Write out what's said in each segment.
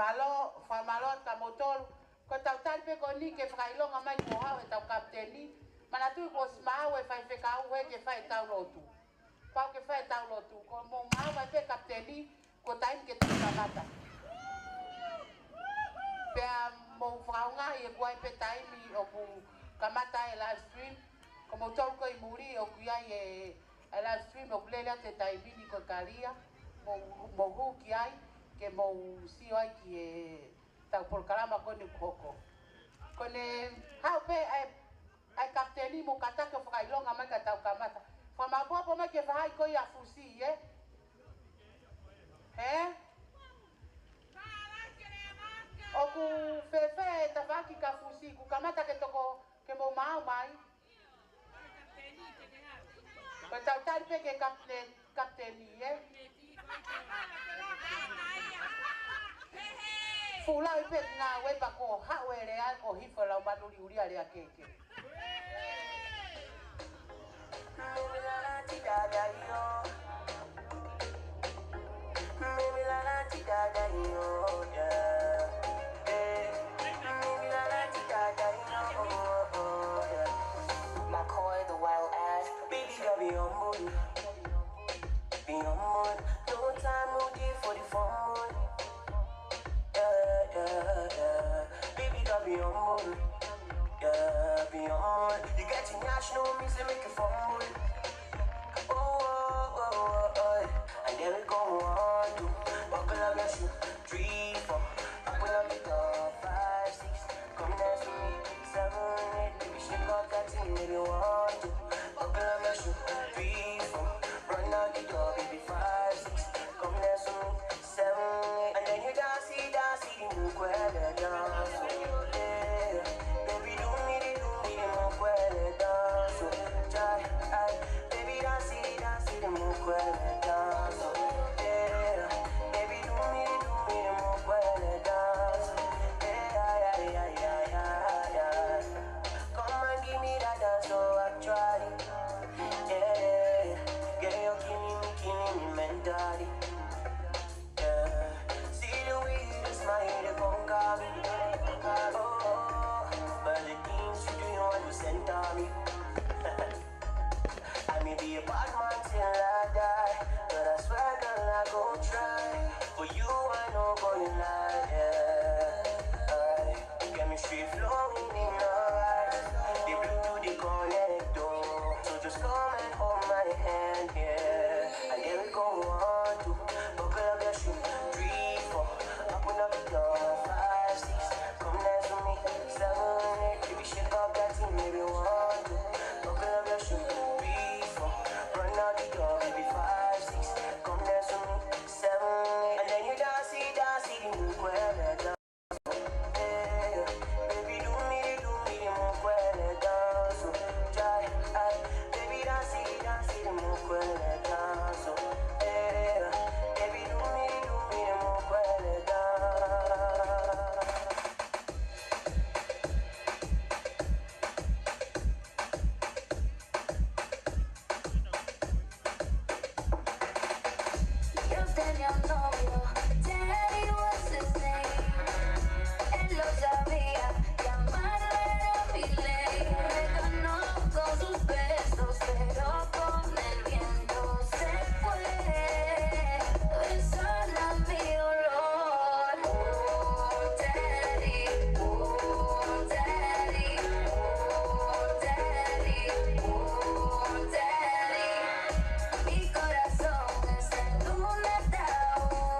Whamalo ta motol. Ko tau talpe ko ni ke whailonga mai ko hau e tau kapteni. Mana tui ko smau e whai whekau he ke whai tau lotu. Pau ke whai tau lotu. Ko mo mau mai pe kapteni ko tain ke tau kamata. Pea mo whaunga i e kuai pe taimi o ku kamata e live stream. Ko mo tau ko i muri o kuiai e live stream o kulelea te taimini ko karia. Mo huki ai ke mo sio ai ki e tau polkarama kone koko. Kone hau pe ai kapteni mo kata ke whakailonga mai ka tau kamata. Whamapopo mai ke whahai koi a fusi, eh? He? O ku fefe e tawaki ka fusi, ku kamata ke toko ke mo mau mai. Ko tau taripe ke kapteni, eh? Fula i pet ngā wepa ko hau e rea ko hifa lau manuri uri a rea keke. Mimi la la ti da da yo. Mimi la la ti da da yo, yeah. Mimi la la ti da da yo, yeah. McCoy, the wild ass. Baby girl, be on mood. Be on mood. No time, no day for the fun mood. Baby, got be on mood. Yeah, be on mood. You get your national mix and make it fun. Oh. And then we go on to buckle up your shoe. 3, 4. Buckle up your top 5, 6. Come dance with me. 7, 8. Baby, shake off that thing if you want to. Buckle up your shoe. 3, 4. Run out the door, baby. 5, 6. Come dance with me. 7, 8. And then you dance the mukwele dance. Yeah. Baby, do me the mukwele dance. Baby, dance the mukwele dance. Yeah. Baby, do me the mukwele dance. Yeah. Come and give me that dance, so actually. Yeah. Girl, you're killing me mentally. Smile, they gon' call me. Oh, but the things you do, you want to center me. I may be a bad man till I die, but I swear, girl, I gon' try. For you, I know going lie, yeah. Chemistry flowing in our eyes. The Bluetooth, the connector. So just come and hold my hand, yeah. And then we go on to buckle up your shoe. 3, 4. Open up the door, 5, 6. Come dance with me. 7, 8. Baby, shake off that thing, maybe 1, 2. Buckle up your shoe. 3, 4. Run out the door, baby. 5, 6. Come dance with me. 7, 8. And then you dance the mukwele dance. Yeah. Baby, do me the mukwele dance. Baby, dance the mukwele dance. Yeah. Baby, do me the mukwele dance. Yo tenía un novio, Daddy was his name. Él lo sabía, llamarlo era mi ley. Me ganó con sus besos, pero con el viento se fue. Sola mi dolor. Oh, Daddy, oh, Daddy, oh, Daddy, oh, Daddy. Mi corazón está en un ataúd.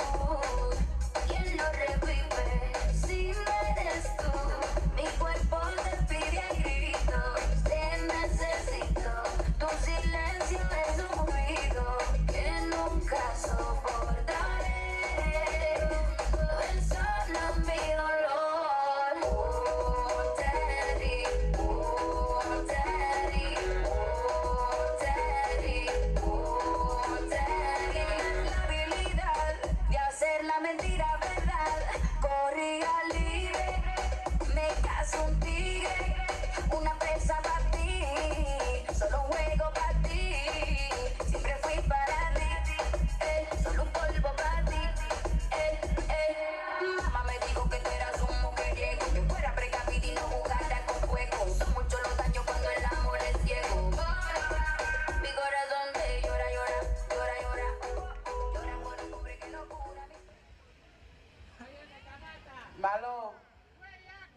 Malo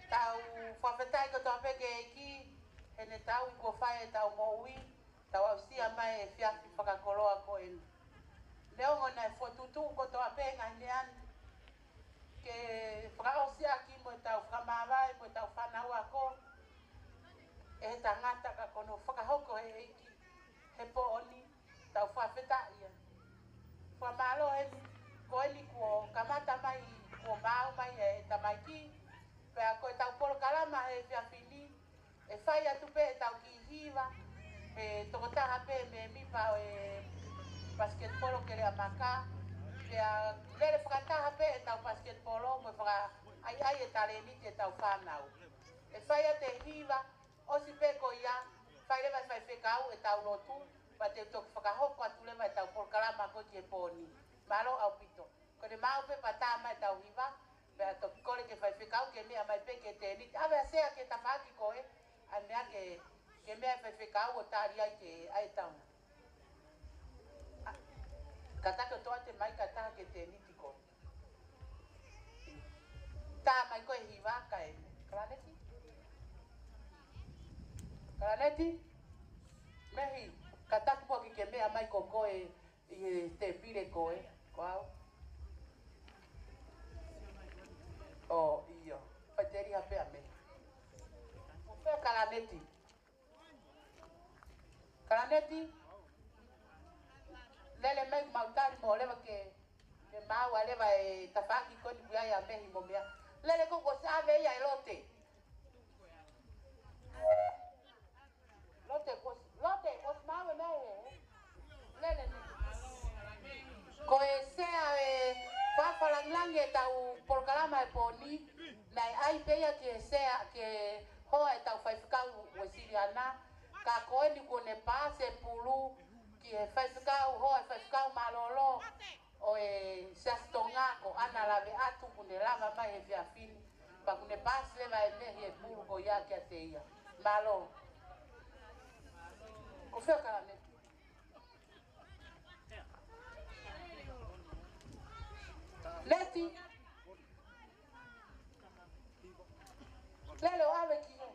tau whawhetai ko tō peke e ki, he ne tau I ko whae tau moui, tau au sia mai e whiawhi whakakoloa ko enu. Leo ngona e whotutu ko tō ape ngai nean, ke whakaosia ki mo tau whakamawai, mo tau whanaua ko, e he tangata ka kono whakahoko he eiki, he po oni, tau whawhetai ia. Whamalo eni, ko eni kuo kamata mai, kuo mau mai e tamaiki, pea koe tau polo kalama e whiawhini, e whai atu pe e tau ki hiwa, e tokotaha pe me mipa o e basketbolo ke rea maka, pea lere whakataha pe e tau basketbolo, mo whaka ai ai e tare niti e tau whanau. E whai ate hiwa, osi pe ko ia, whai lewa whai whekau e tau lotu, pa te toki whakahoko atu lewa e tau polo kalama ko ki e pōni, malo au pito. Ko ne mau pe patama e tau hiwa, pea toki kore ke whai whekau ke mea mai pe ke te niti, awe asea ke tawhaki koe, a mea ke mea whai whekau o tari ai ke ai tauna. Kataka toa te mai kataha ke te niti koe. Tā mai koe hiwa ka e, karaneti? Karaneti? Mehi, kataka po ke mea mai ko koe I te pire koe, koau. O, iyo, whai te riha pea me. Pea karaneti. Karaneti? Lele mai mautari mo lewa ke mau a lewa e tawhaki koni pia ia mehi mo mea. Lele koko save ia e lote. Lote, kos mau e mea e. Lele ni. Ko e sea e whawhalanglangi e tau porkalama e pōni, nai ai peia ke sea ke hoa e tau whaiwhikau o siri ana, ka koe ni kone pāse pulu, ki e whaiwhikau hoa e whaiwhikau malolo, o e sastonga ko ana lawe atu kune lava mai e whiawhini, pa kune pāse lewa e mehi e pulu ko ia kia te ia. Malo. Ko whio karane. Leti. Lele o awe ki o.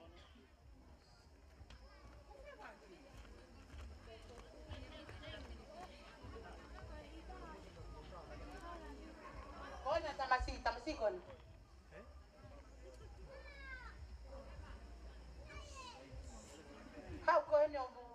Koina tamasi kon. Hau ko ene o mu.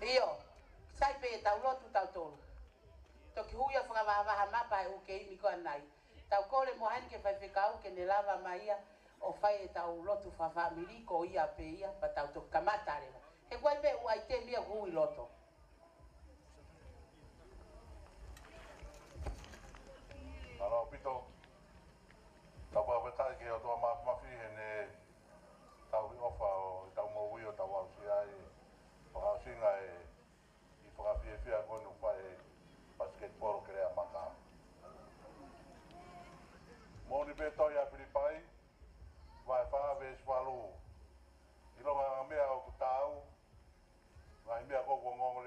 Iyo, sai pe tau lotu tau tolu. Toki huia whakawahavaha mapa e uke imi koa nai. Tau kore mohani ke whai whikau ke ne lava maia o whai e tau lotu whawhamiri ko ia pe ia pa tau toki kamata rewa. He guai pe ua i te mia hui loto. Ara pito. Tau whawhetai ke o toa mafi he ne tau hi ofa o tau maui o tau au sia e whakausinga e I whakawhiawhia konu whae basketball ke rea maka. Mōni pe toi a Pilipai, vai whawe swalu. I longa ngā mea o ku tāu, ngai mea koko ngongo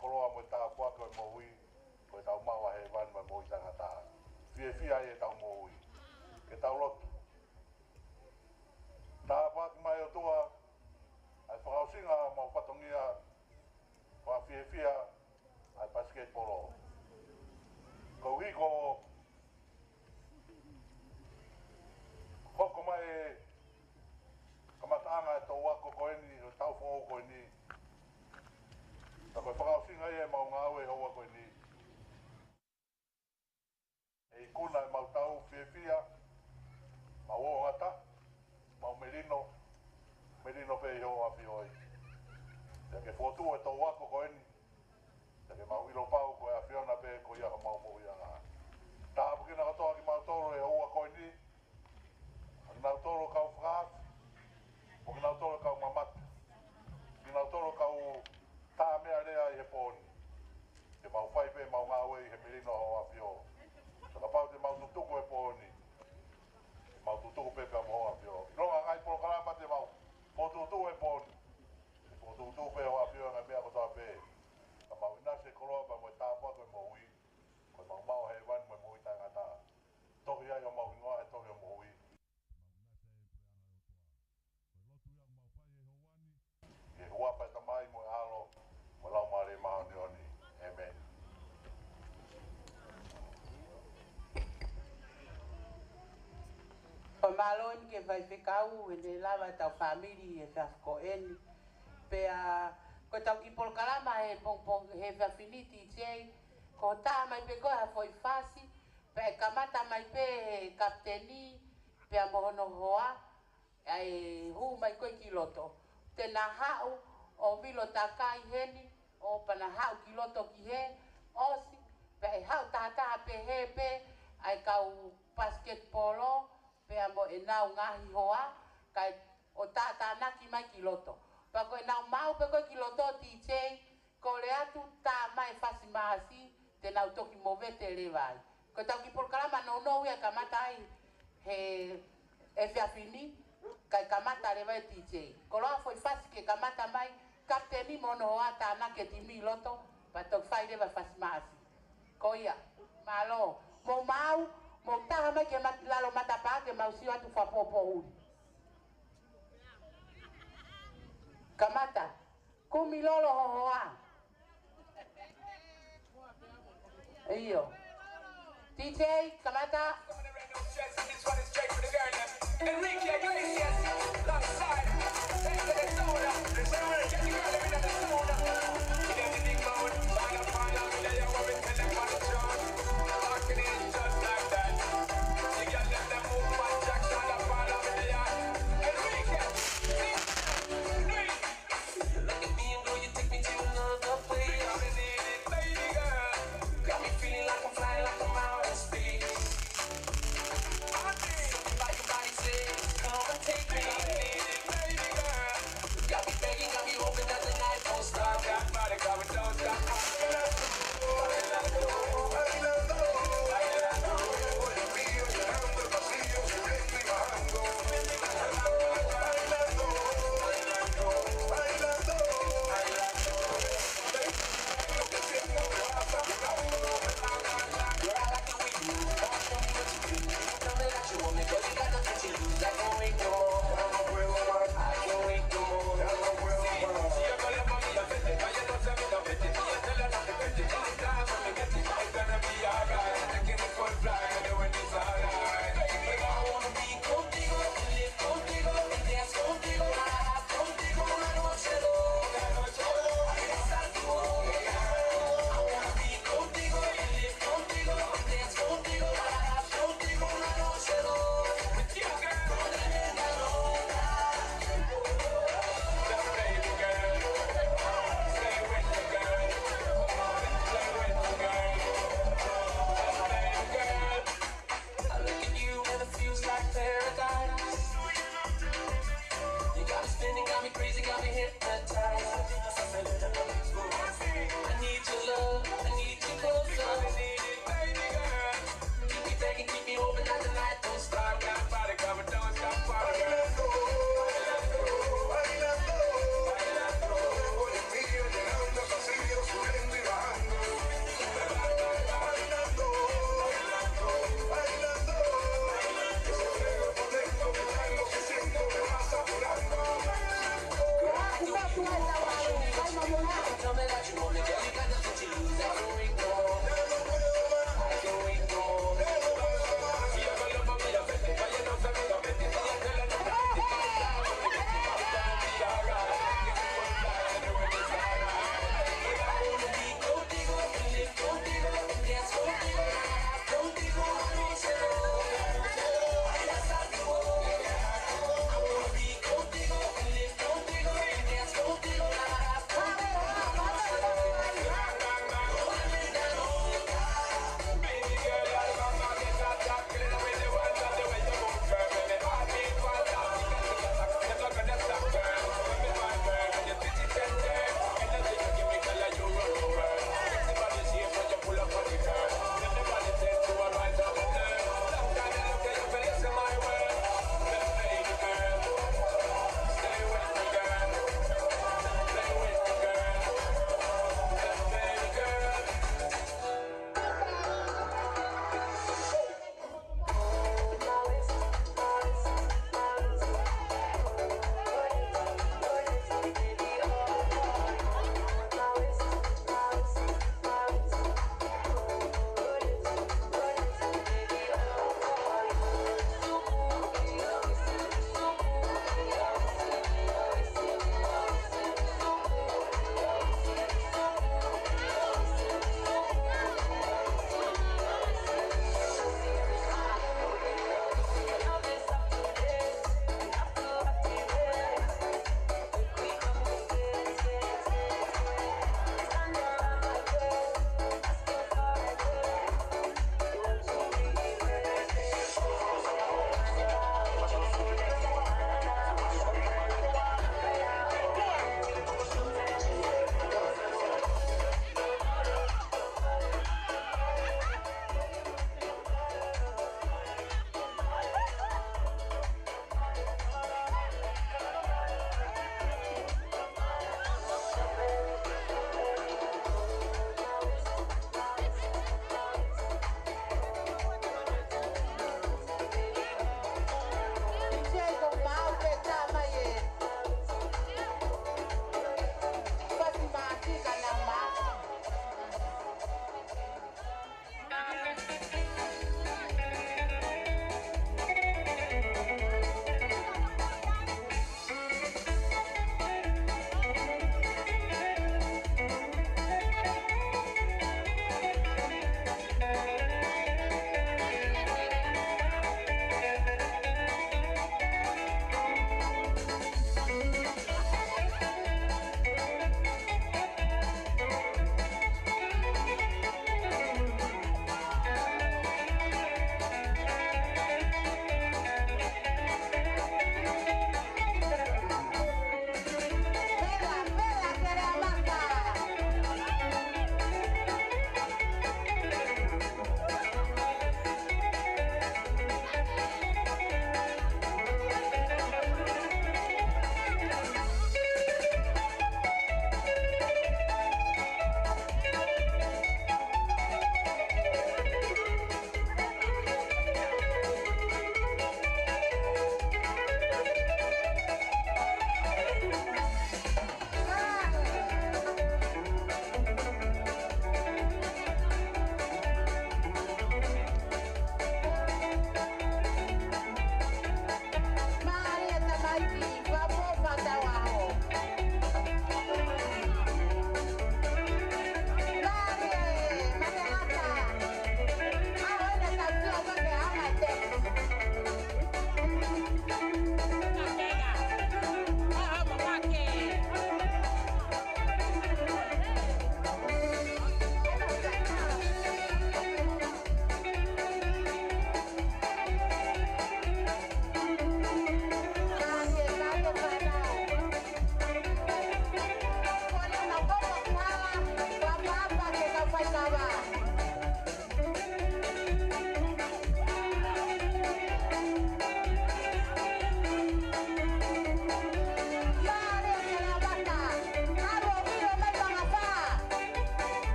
koloa mo tā pua ko mo hui ko tau mawa he van mo i tangata fia e tau mo hui ke tau lotu tā paki mai o tua ai whakausinga mau patongia wha fia ai basketball ko hiko hoko mai kamataanga e tō wako koeni o tau whongo koeni ta koe whakausinga e mau ngā ue hoa koeni e kuna e mau tau fia mau o ngata mau merino pe i hoa api oi te ke whotu e tō wako koeni te ke mau ilo pau koe a whiona pe ko ia ka mau mo ia ngā tā apukina katoa ki mau toro e hoa koeni Nau toro kau whakaat, o ki nau toro kau mamata, ki nau toro kau tā mea rea i he pōni. Te mau whaipe, mau ngāwe i he merino hoa whio. Taka pau te mau tutuku e pōni, te mau tutuku pepe am hoa whio. Ronga ngai polo karama te mau pōtutu e pōni, te pōtutu pe hoa whio ngai mea kotoa pe. Ka mau inase koroa pa moe tāpua koe mo hui, koe mau mau he wan moe mo hui tangata. Tohi ai o mau ingoa e tohi o mo hui. E hua pai tamai mo e alo, mo lau maare maha ni oni. Amen. Pa malon ke vai whekau e ne lawa tau whamiri e whiafko eni. Pea, ko tau ki polkalama he pongpong he whiafiniti tei, ko tā mai pe koe ha foi fasi, pe kamata mai pe he kapteni, pea mohono hoa, ai hu mai koe ki loto. Te na hau o milo takai heni, o pana hau ki loto ki he, osi, pe ai hau tātaa pe he pe, ai kau basketbolo, pe amo e nau ngahi hoa, kai o tātaa naki mai ki loto. Pa koe nau mau pe koe ki loto ti tei, ko le atu tā mai fasi mahasi, te nau toki mo vete rewai. Ko tau ki polkalama no no ia kamata ai he e whiawhini, kai kamata rewa e TJ. Ko loa foi fasi ke kamata mai, kapteni mono hoa tāna ke timi loto, pa tok whai rewa fasi maasi. Ko ia, malo, mo mau, mo taha mai ke lalo matapaa ke mau siwa tu whapopo uri. Kamata, kumi lolo ho hoa. Iyo. TJ, kamata. This one is straight for the girl. Enrique Iglesias, alongside. Take to the soda. Get the girl in the soda. Get the big mouth. Fire. They are what we tell them on the job. Talking it just like that. You get them move one Jackson. Fire in the yard. Enrique. Look at me and girl, you take me to another place. I'm in it, baby girl. Got me feeling like I'm flying like I'm out in space.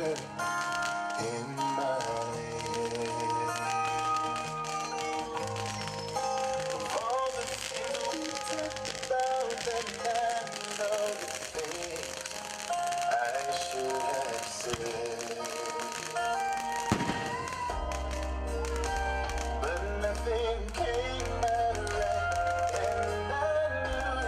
whisper in my head of all the things we talked about and all the things I should have said, but nothing came out right, and I knew,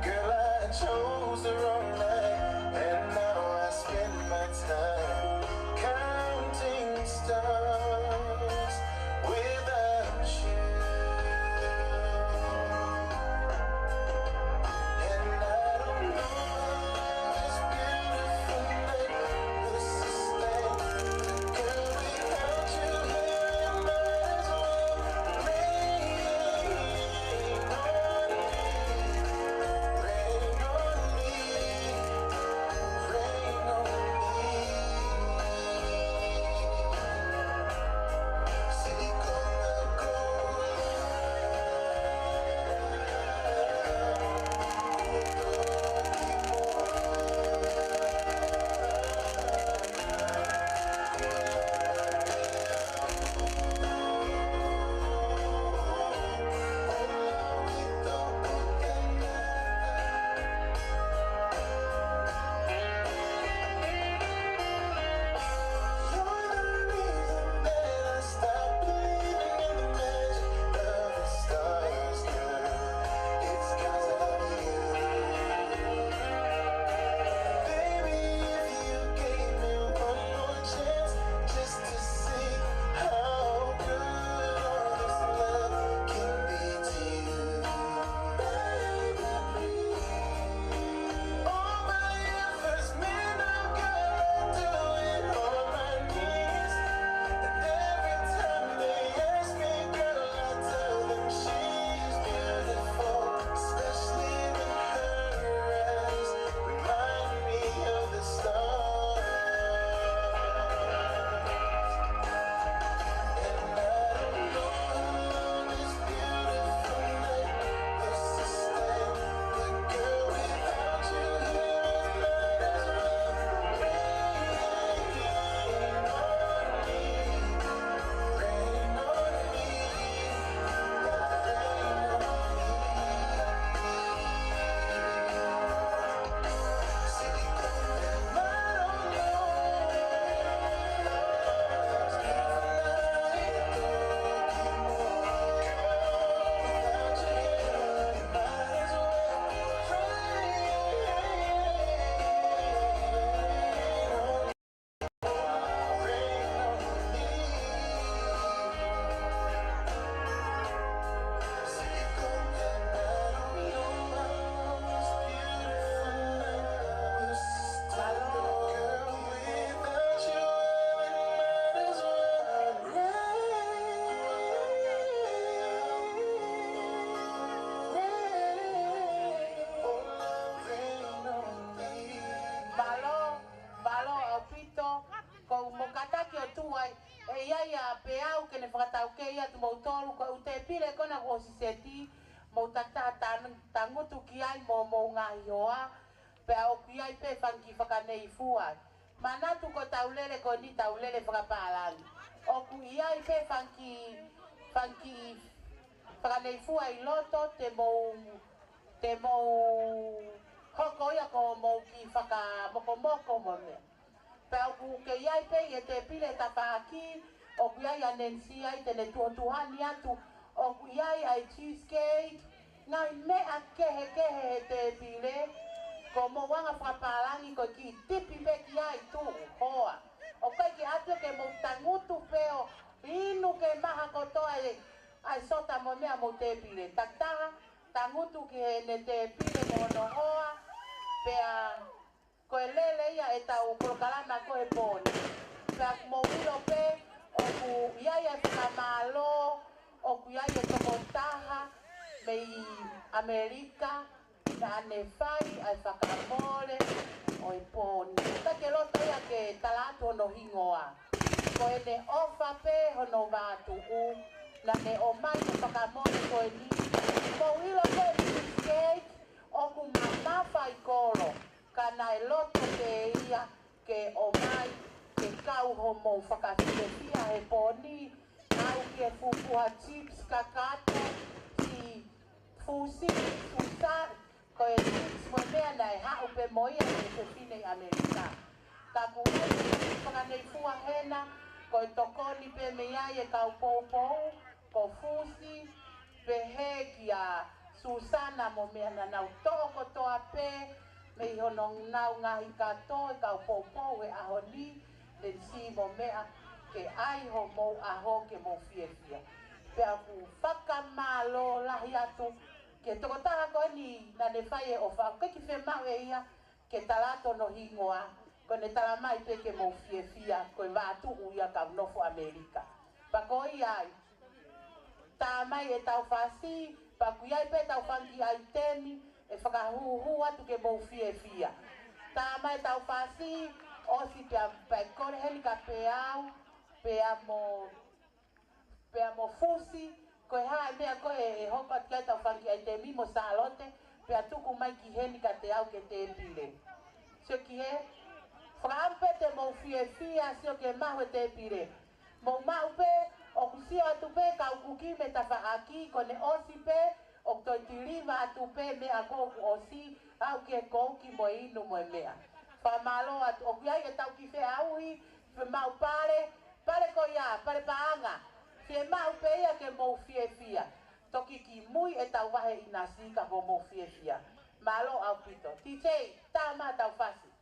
girl, I chose the wrong night, and now I spend my time counting stars without you. And I don't know how this beautiful night will sustain. Girl, without you here, it might as well rain on Manatu ko taulele ko ni taulele frapalan. O kuia ipe funky franeifua iloto te mo hoko ya ko mo ki faka moko mo me. Pe o ku ke ia ipe ye te pile tapaki o kuia ya nensi ai te le tuotuhani atu o kuia ai cheesecake na me akehe te pile como wanga frapalangi ko ki tipi be ki ai tu hoa o kai ki atu ke mo tangutu peo inu ke maha kotoa ai sota mo mea mo te pile taktaha tangutu ki ne te pile mo no hoa pea ko lele ia e tau krokalana ko e poni pea mo wilo pe o ku iai e whamalo o ku iai e tokontaha mei Amerika na ne fai ai whakamore o i pōni. Ta ke loto ia ke talatu no hingoa. Ko e ne ofa pe hono wātu u, na ne o mai ne whakamore ko e ni. Ko wilo ko e cheesecake o ku mamawha i koro, ka na e loto te ia ke o mai ke kau ho mo whakawhiwhia he poni au ke fupua chips kakato ki fusi fusan ko e chips mo mea nei hau pe moia e te whine Amerika. Ka kuhei whakanei fua hena ko e tokoni pe mea e kau pou ko fusi pe he ki a Susana mo mea na nau toko toa pe me i hono nau ngahi katoa e kau pou e aho ni le si mo mea ke ai ho mo aho ke mo fia. Pe aku whakamalo lahi atu ke toko taha koe ni na ne whai e ofa. Ke ki whe mau e ia ke talato no hingoa ko ne tala mai pe ke mo fia ko e wātu uia ka nofo Amerika. Pa ko i ai tā mai e tau whasi pa ku iai pe tau whangi ai temi e whakahuhu atu ke mo fia. Tā mai tau whasi osi pe kore heli ka pe au pea mo fusi ko e hae mea ko e hoka kia tau whangi ai te mimo salote pea tuku mai ki heni ka te au ke te pile. Sio ki he whakampe te mo fia sio ke mahu te pile. Mo mau pe o kusio atu pe ka ukuki me ta whaaki ko ne osi pe o toi tiriva atu pe mea ko osi au ke kouki mo inu mo mea. Whamalo atu o kuiai e tau ki whea auhi whe mau pare ko ia, pare paanga. Whe mau pe ia ke mou fia. Toki ki mui e tau wahe ina sika ko mou fia. Malo au pito. TJ, tā maa tau whasi.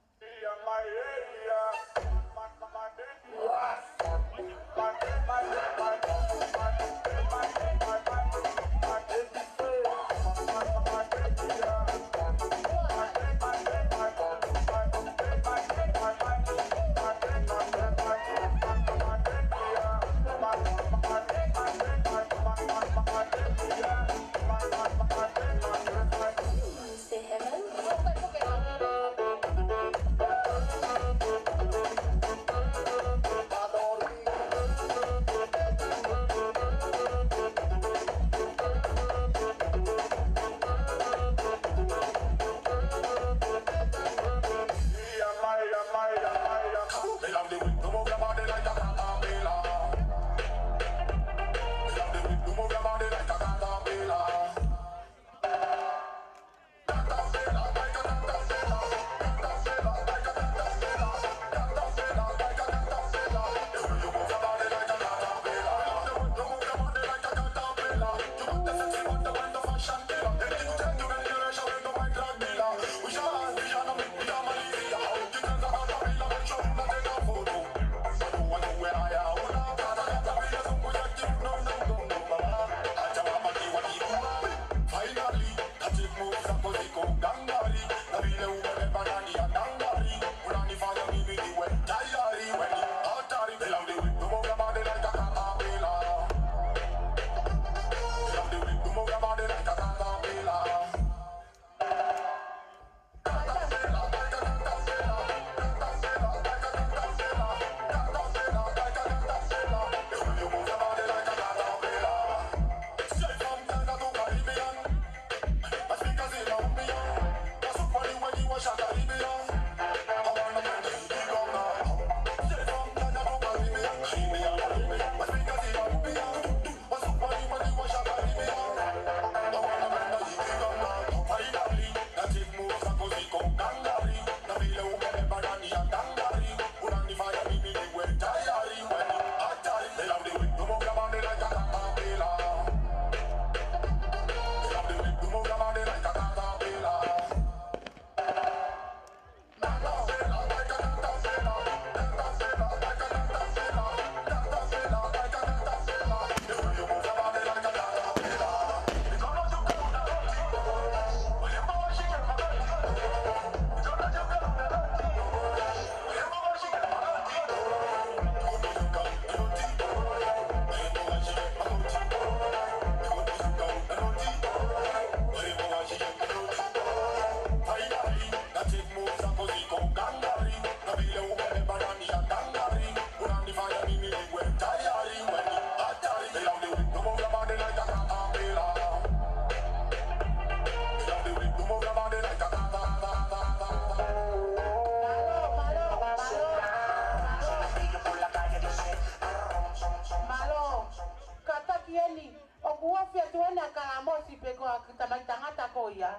na kalamosi pe ko tamai tangata ko ia.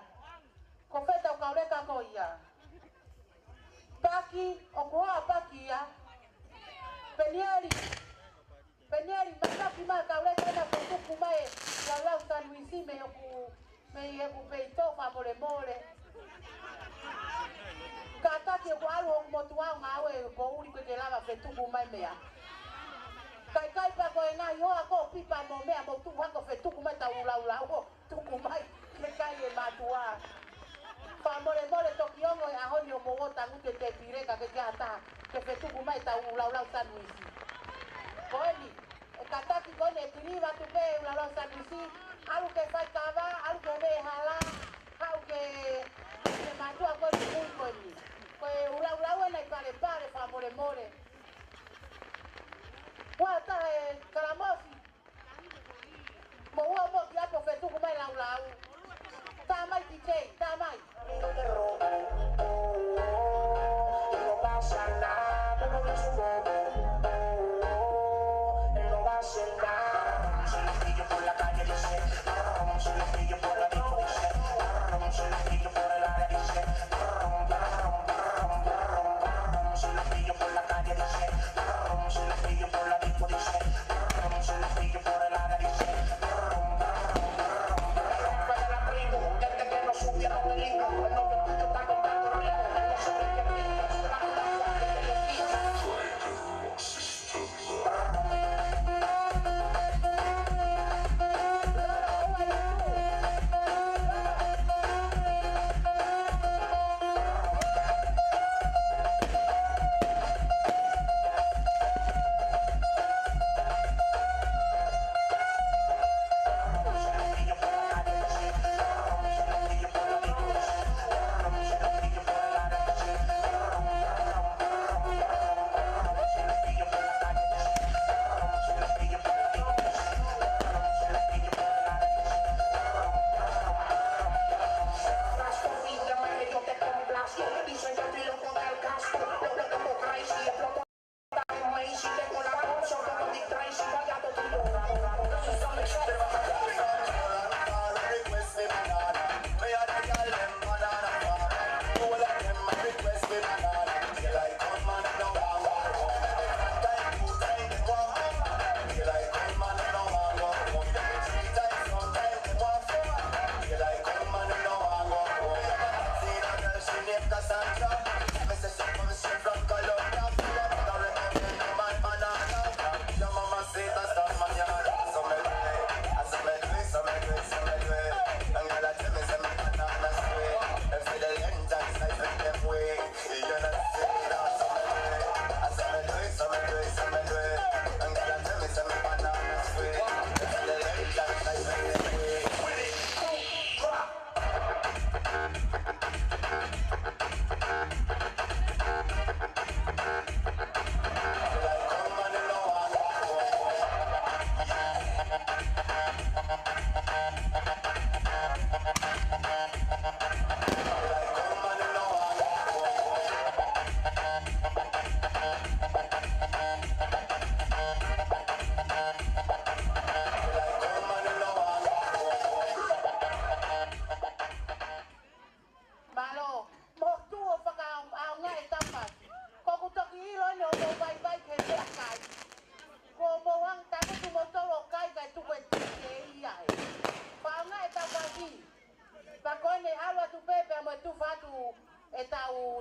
Ko feta ka ureka ko ia. Paki o ko paki ia. Penieri mataki ma ka ureka na ko ku mai la San Luisi me ku peito fa mole. Kata ke ko alo mo tua ngawe ko uri ko ke lava fetu ku mai mea. Kai pa ko na yo ako pipa mo mea mo tu ko fetu ku mai ta ula o tu ku mai ke kai e matua. Pa mole to kiongo e ahonio mo gota ngute te pireka ke gata ke fetu ku mai ta ula San Luisi. Koni e kata ki kone kriva tu pe ula San Luisi alu ke fai kava alu ke me hala au ke matua ko tu ko ni. Ko ula na pare fa mole. Wata kalamosi. Mo ya po fetu ko mai lau. Tamai DJ, tamai. No pasa nada, no me subo. No va a ser nada. Se lo pillo por la calle dice, se lo pillo por la disco dice, se lo pillo por el área dice, se lo pillo por la calle dice, se lo pillo por la disco dice, se lo pillo por el área dice. Desde que no subieron el himno, el novio está contando ritmo, no sabe qué pinta, la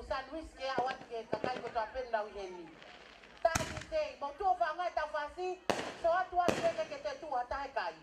San Luis ke awat ke kakai ko tapen na uheni. Tadi te mo tu fa ngai ta fa si so atu atu ke te tu ata kai.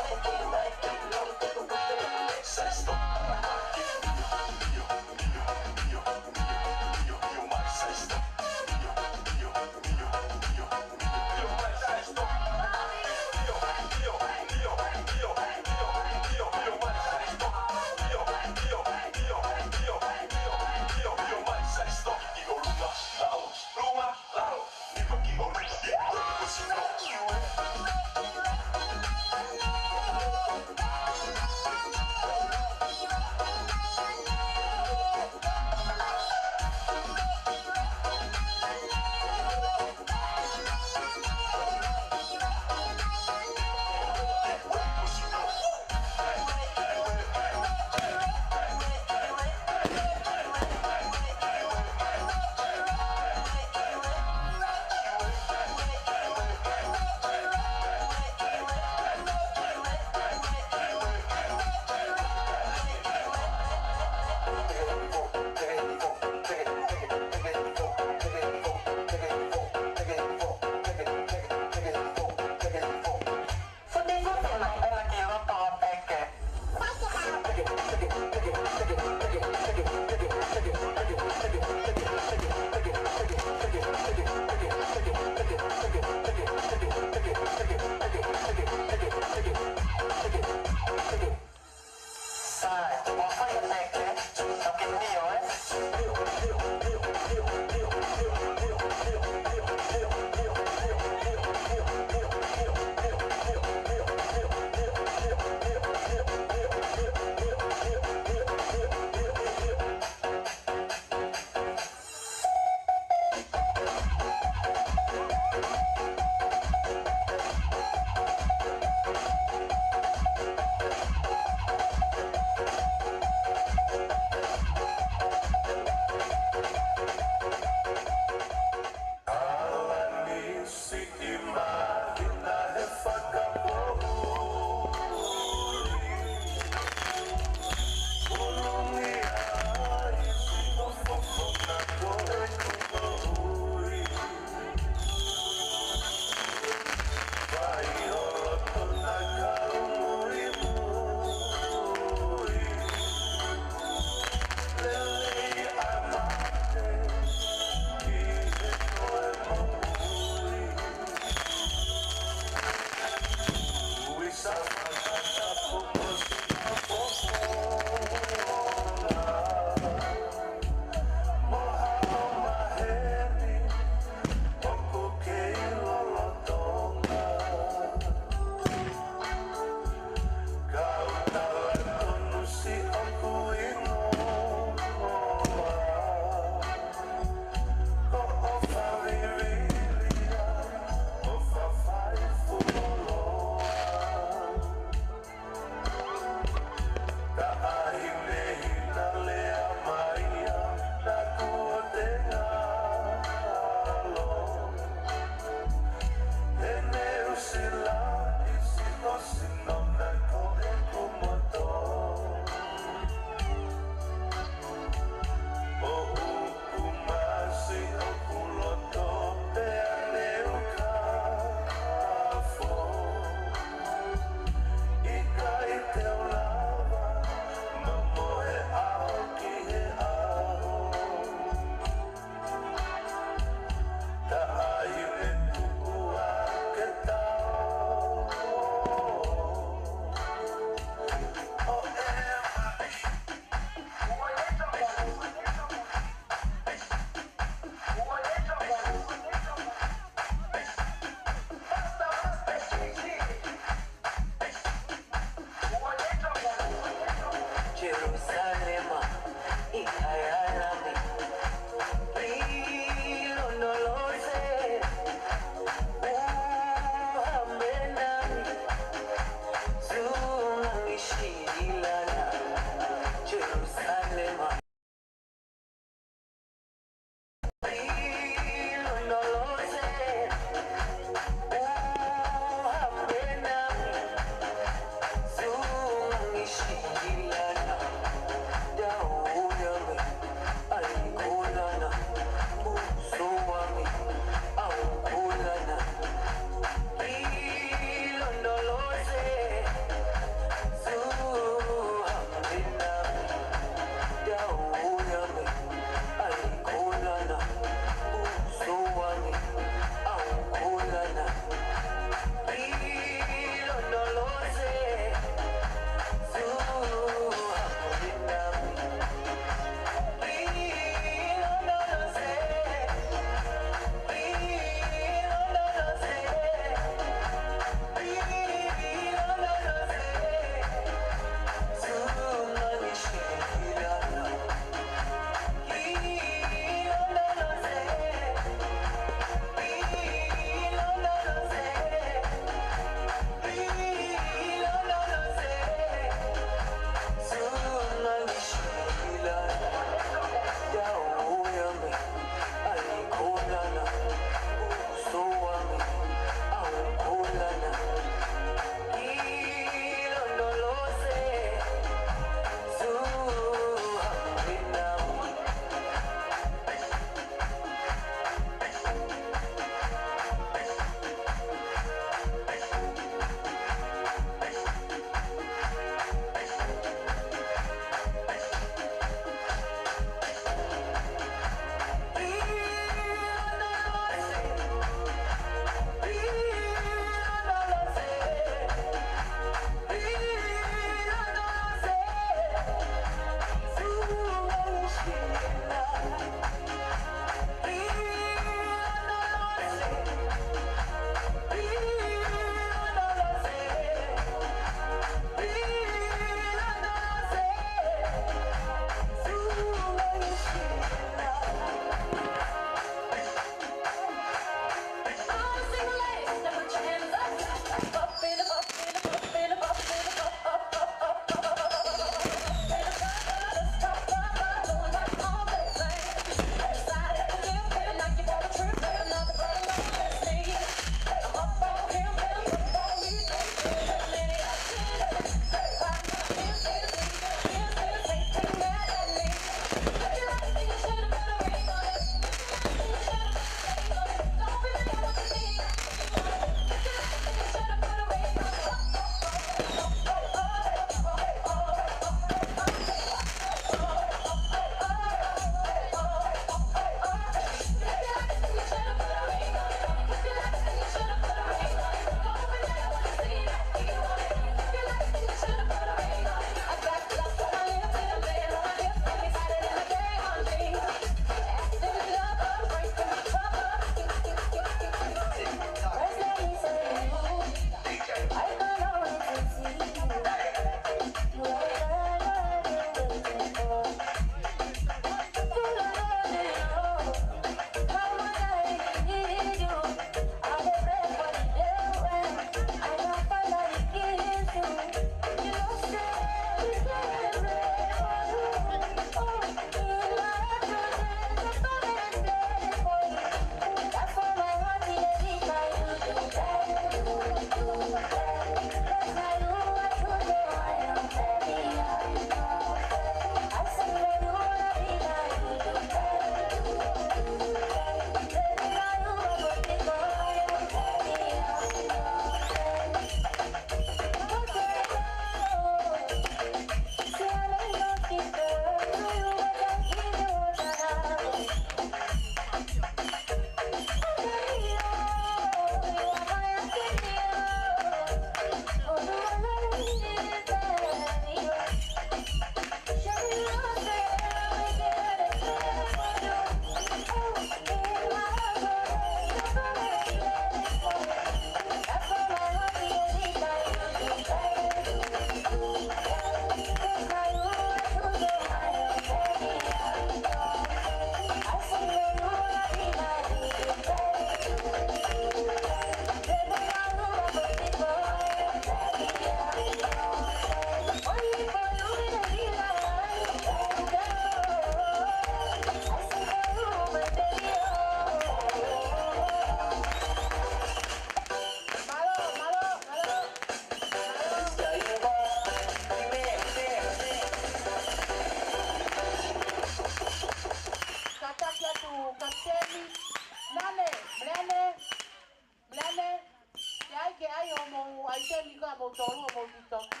ai te mi ka mo tolu mo ti toki.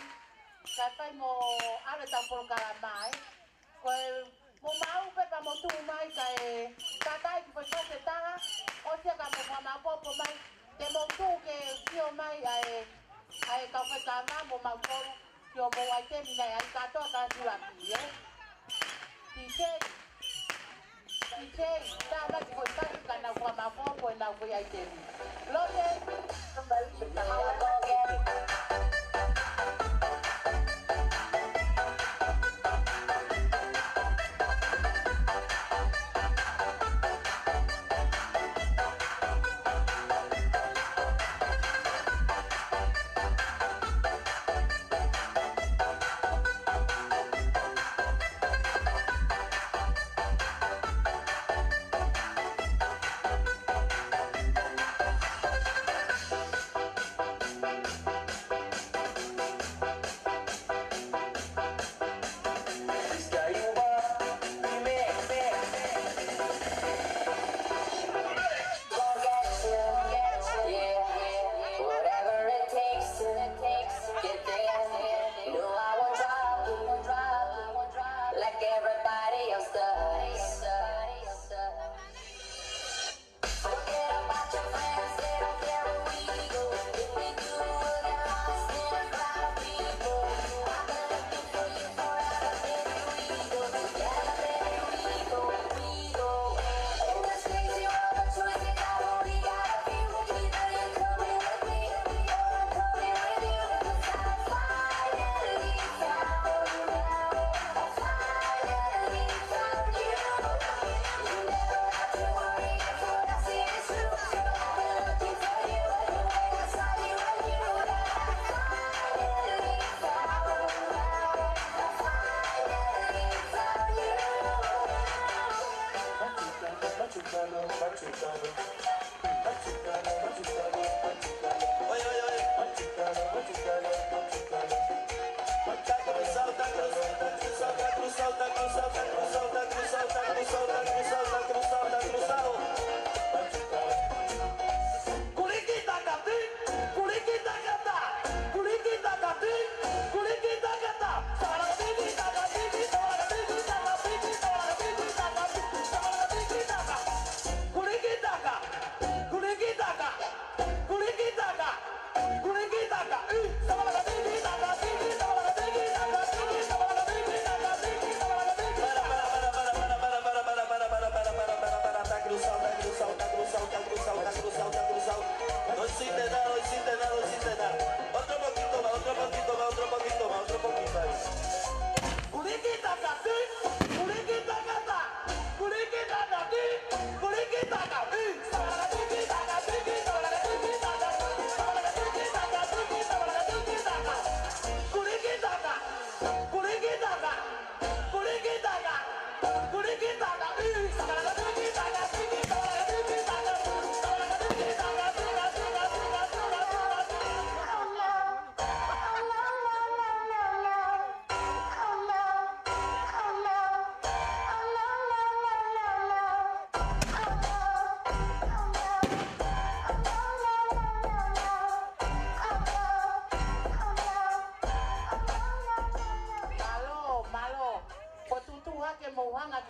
Ka pai mo ale ta por kala mai. Ko mo mau pe pa mo tu mai ka e ka tai ki foi se ta o se ka mo ma po mai te mo tu ke tio mai ai ka foi ka ma mo ma po yo mo ai te mi ai ka to ka si la pi e. Ti se ta la ki foi ka na ko ma po na foi ai te mi. Lo te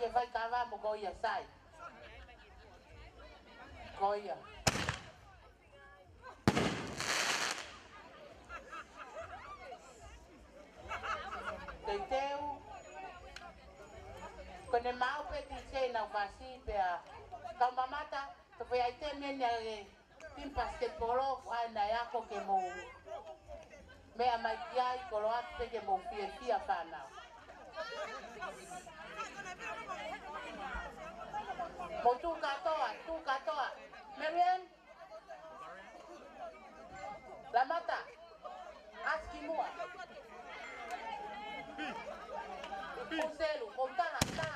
ke vai kava mo goia sai. Goia. Teu kone mau pe ti se na fasi pe a ka mamata to pe ai te mene tim basketball ai na ya ko ke mo me a mai ai ko lo ate ke mo fia kana. Mo tu katoa. Marian. La mata. Aski mua. Puselu, montana, ta.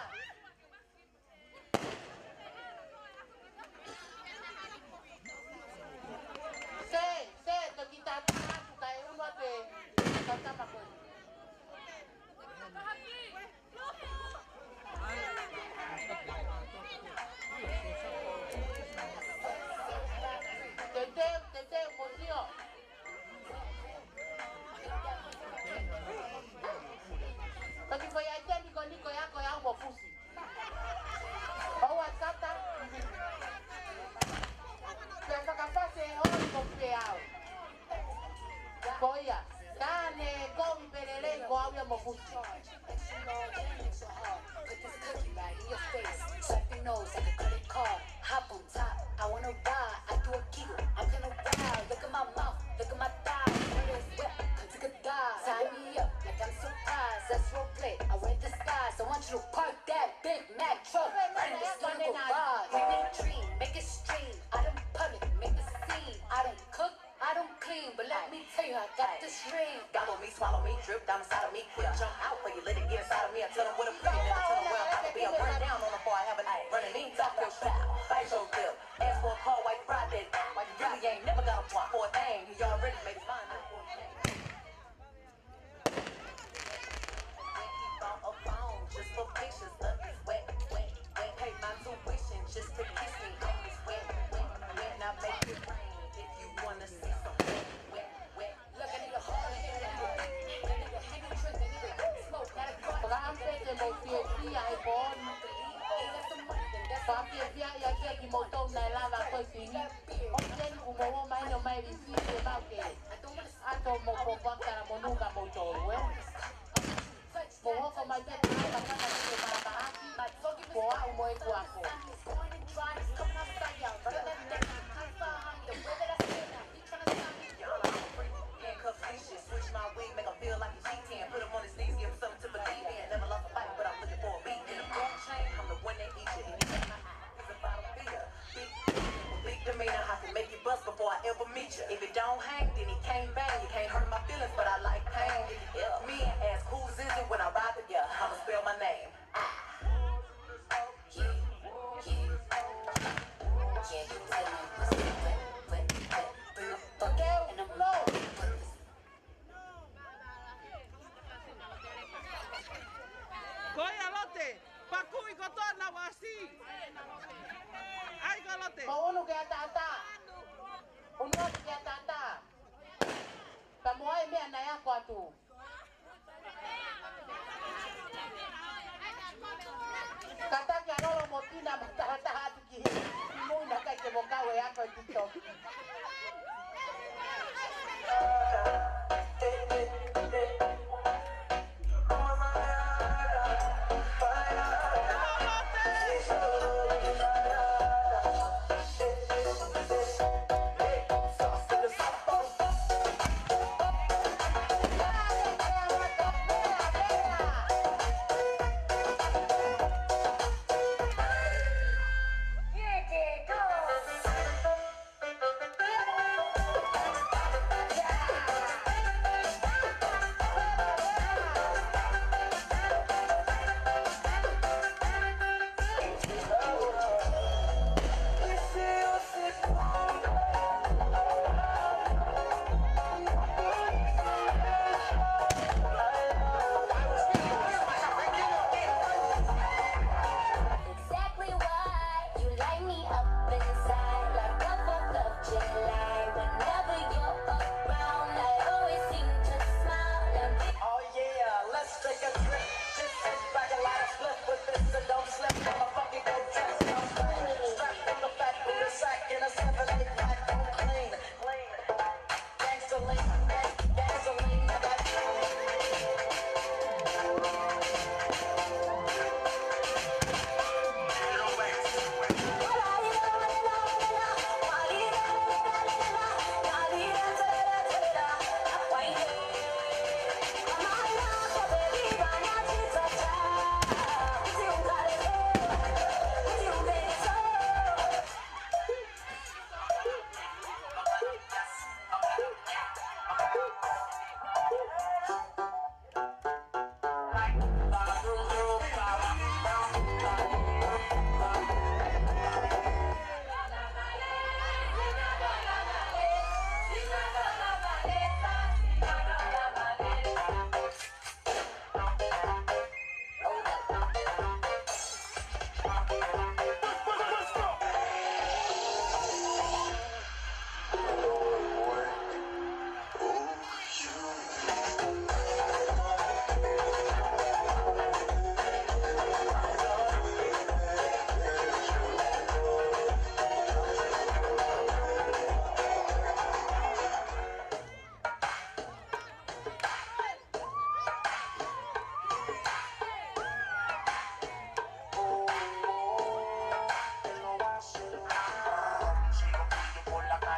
Se, to kita tu kai uno te kata mako. como funciona. Extra long and extra hard. Put this cookie right in your face. Swipe your nose like a credit card. Hop on top. I wanna ride. I do a giggle. I'm kinda wild. Look at my mouth. Look at my thighs. Wet is wet. Come take a dive. Sign me up like I'm surprised. That's role play. I wear disguise. I want you to park that Big Mac truck right in this little garage. Bring me a dream. Make it stream. I don't public. Make a scene. I don't cook. I don't clean, but let me tell you, I got this ring. Gobble me, swallow me, drip down inside of me, quick jump out for you, let it get inside of me. I tell them what I'm pretty, then I tell them where I'm about to be. I run down on them before I have a night. Running me, talk your style, bite your lip. Ask for a call, white ride that. Why you really ain't never got a point for a thing. You already made it fine. Keep on a phone just for pictures of this wet, wet, wet. Pay my tuition just to kiss me on this wet, wet, wet. Now make it rain if you wanna see some wet, wet, wet. Look, I need a hard head. I need a hanging trick. I need a smoke. Gotta go. Pagkakampe mo fiya ay bon. Ain't got some money, then that's Papiya ya ke ki mo tong na lava ko sini. Oken kumo mai no mai visi ke ba ke. Ato mo ko para mo nunca mo choro, eh. Mo ko mai te ka ka ke para pa aki. Ko a mo e ko ako. Handcuffs, leashes, switch my wig, make him feel like he's cheating. Put him on his knees, give him something to believe in. Never lost a fight, but I'm looking for a beat. In a gold chain, I'm the one that eats you. Anything I have is a bottle feeder. Big demeanor, I can make you bust before I ever meet you. If it don't hang, then it can't bang. You can't hurt my feelings, but I like pain. If you help me and ask who's is it when I ride with you, I'ma spell my name. Yeah, you tell me what's wet, wet, wet, Okay, and I'm low. Koia lote, pakui kotona wasi. Ai kolote. Mauno kaya tata. Uno kaya tata. Kamuai me na yako atu. Kata kya rolo motina matata hatu ki. Muna kai ke bokawe yako TikTok.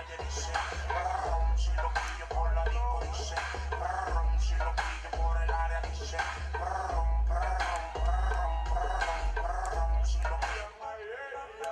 calle dice, brum, si lo pillo por la disco dice, brum, si lo pillo por el área dice, brum, brum, brum, brum, brum, si lo pillo en my area.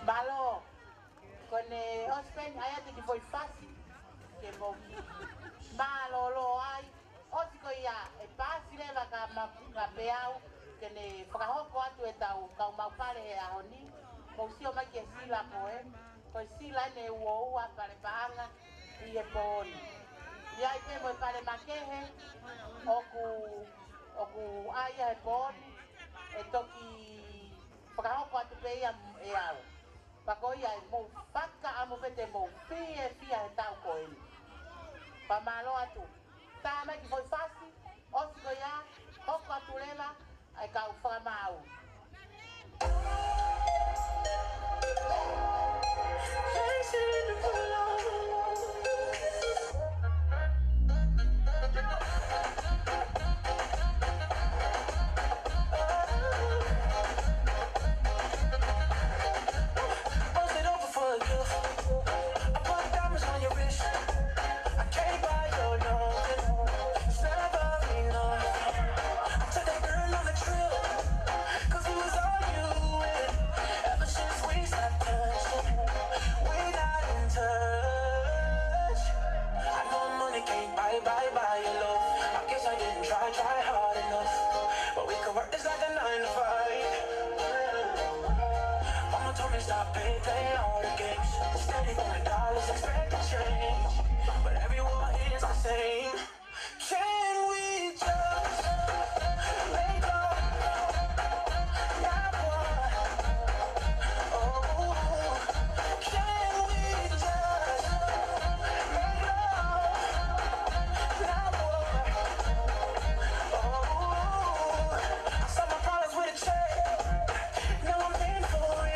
Malo, con Ospen, hay que fue fácil, que malo lo hay, Osco ya, es fácil, va a peau, que ne frajoco a tu etau, como pare a oni, o si o más que si la poe, pues si la ne uoa para panga y el pon. Y ahí tenemos para maqueje, o ku haya el pon, toki frajoco a tu pea e au. Pakoia e mo faka amo vete mo fia e tau ko ele. Pa malo atu. Ta me ki foi fácil. Osiko ya, hoko atu lema, ai ka ufra mau. Stop playing all the games. Steady going dollars, expect to change. But everyone is the same. Can we just let go? Not one. Oh, can we just let go? Not one. Oh, I saw my problems with a check. Now I'm in for it.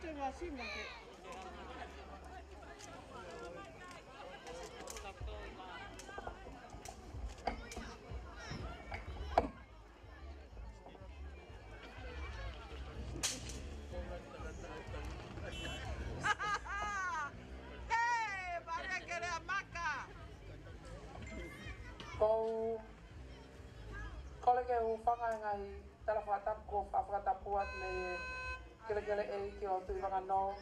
te wasima ke. Hey, Maria querer a maca. Kau kole ke u whanga ngai tala whakatap ko whakatapuat me kele e ki o tui wanga no.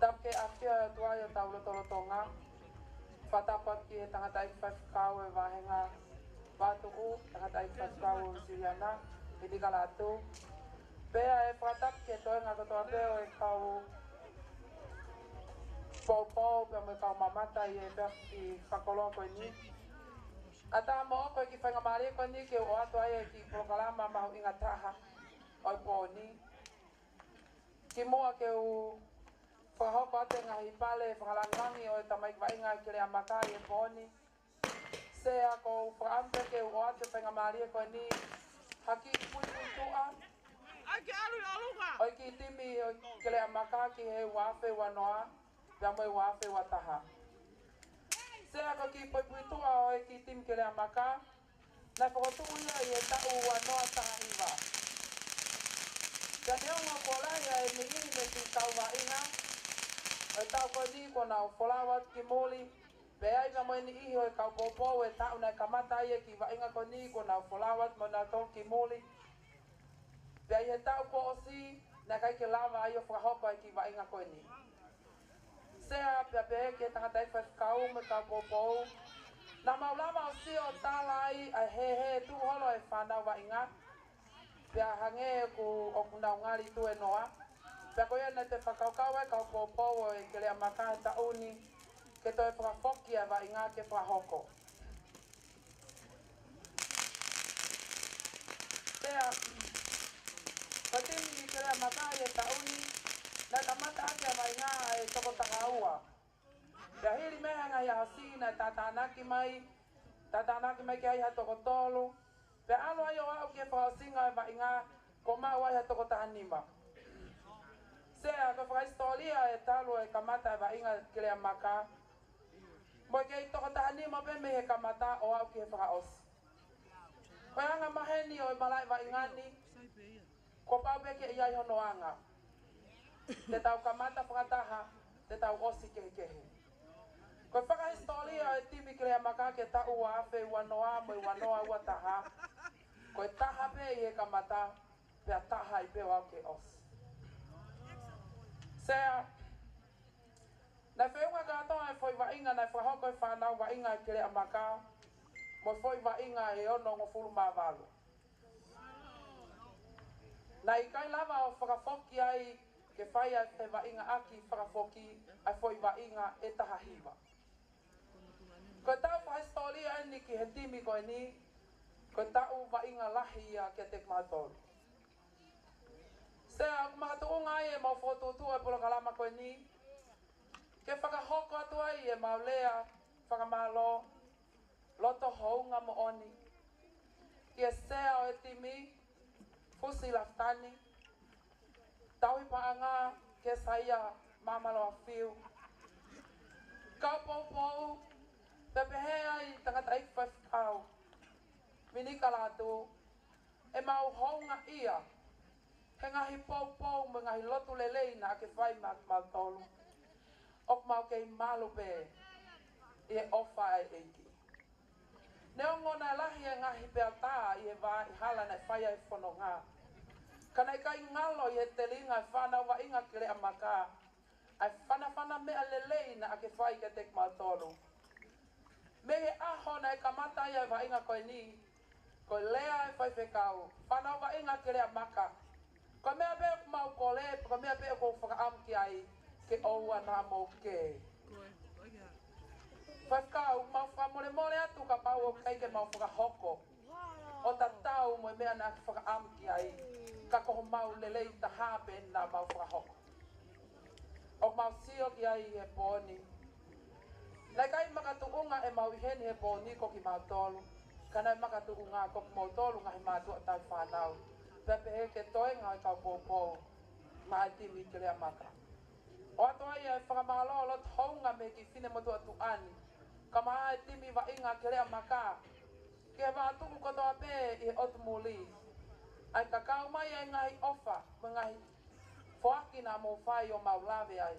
Tap ke awhia tuai o tau loto tonga. Whatapat ki e tangata i whakau e wahenga watu u, tangata i whakau o Siriana, i tika latu. Pea e whakatap ke toi ngā kotoa peo e kau pau pea me kau mamata i e pea i whakoloa koe ni. Ata mo koe ki whainga maria koe ni ke o ato ai ki prokalama mahu inga taha oi po ni. Ki mua ke u whakahoko ate ngahi pale whakalangangi o e tamaik wainga ki rea makai e po ni. Sea ko whakampe ke o ate whainga maria koe ni haki pui tua. Ai ke alu aluga. Oi ki timi o ki rea makai ki he wafe wanoa pia moe wafe wataha. Sea ko ki pui tua o e ki timi ki rea makai. Na whakotu ia i e tau wanoa taha hiwa. Ka neonga kolaya e mi ini me ki tau wa inga. O tau ko ni ko na o folawat ki moli. Pe ai ka moe ni ihi o e kau popo e tau na kamata ia ki wa inga ko ni ko na o folawat mo na tau ki moli. Pe ai e tau po osi na kai ke lava ai o whakahoko ai ki wa inga ko ni. Sea pe pe ke tangata i whakau me kau popo. Na maulama o si o talai a he tu holo e whanau wa inga. Pea hange ku o kuna ngari tu e noa. Pea koe na te whakaukau e kau pōpō e ke lea maka ta uni. Ke toi whakafoki e wa inga ke whahoko. Pea, patimi ke lea maka e ta uni. Na kamata ake e wa inga e toko takaua. Pea hiri meha ngai hasi na tatanaki mai ke ai ha toko tolu. Pe alo ai o au ke whakasinga e wa inga ko mau ai ha toko tahanima. Sea ko whakaistolia e talo e kamata e wa inga ke lea maka. Mo ke i toko tahanima pe me he kamata o au ke whakaosi. Koe anga maheni o e malai wa ingani. Ko pau pe ke iai hono anga. Te tau kamata whakataha, te tau osi kehe. Koe whakaistolia e timi ke lea maka ke tau wa awhi wanoa mo i wanoa ua taha. Koe taha pe i e kamata, pea taha i pe au ke osi. Sea, na whiunga katoa e whoi wa inga na whahoko e whanau wa inga ke lea maka. Mo whoi wa inga e ono ngofuru mawalo. Na i kai lava o whakafoki ai ke whai ai te wa inga aki whakafoki ai whoi wa inga e taha hiwa. Ko tau whaistolia ni ki he timi koe ni, ko tau wa inga lahi ia ke te kumatolu. Sea kumatu unga e mau whotutua e polo kalama koe ni, ke whakahoko atu ai e mau lea whakamalo, loto hounga mo oni. Ki e sea o e timi, fusi laftani, tauhi paanga ke saia mamalo a fiu. Kau pou pepehe ai tangata i whakau. Minika latu, e mau hounga ia. He ngahi pou me ngahi lotu lelei na ke whai mau tolu. Ok mau kei malu pe, i e ofa e eiki. Neo ngona lahi e ngahi pea tā i e wā i hala na whai ai whono ngā. Kana i kai ngalo i e te linga e whanau wa inga ki rea maka. Ai whana mea lelei na ake whai ke te mau tolu. Me he aho na e kamata ia e wa inga koe ni, koe lea e whai whekau, whanau wa inga ki rea maka. Ko mea peo mau kole, ko mea peo ko whakaamki ai ke oua nā mō ke. Whakau, mau whamore atu ka pau o kai ke mau whakahoko. O ta tau mo mea nā whakaamki ai, ka koho mau lelei ta hāpe nā mau whakahoko. O mau sio ki ai he pōni. Nai kai makatuunga e mau iheni he pōni ko ki mau tolu. Ka nai makatuunga ko ki mau tolu ngahi mātua tai whanau. Pepe he ke toi ngai kau pōpō. mai timi ke lea maka. O ato ai e whakamalo lo taunga me ki whine motu atu ani. Ka mai timi wa inga ke lea maka. Ke wa tuku kotoa pē i otu muli. Ai ka kau mai ai ngai ofa, me ngai foaki na mo whai o maulawe ai.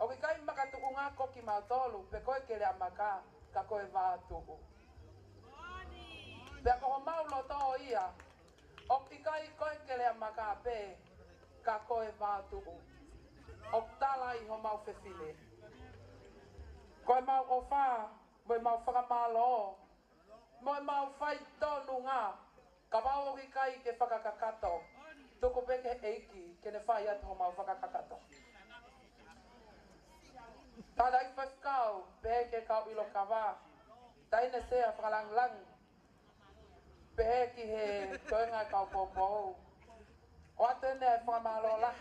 O ki kai maka tuku ngā koki mau tolu, pe koe ke lea maka, ka koe wā tuku. Pea koho maulo tō ia, o ki kai koe ke lea maka pē, ka koe wā tuku. O tala i ho mau whewhine. Koe mau o whā, moe mau whakamalo, moe mau whai tonu ngā, ka wau o ki kai ke whakakakato, tuku peke eiki, ke ne whai atu ho mau whakakakato. Tāda i whakau, peke kau ilo ka wā, taine sea whakalang-lang, pehe ki he toenga kau pōpō. O atu ene e whakamalo lah,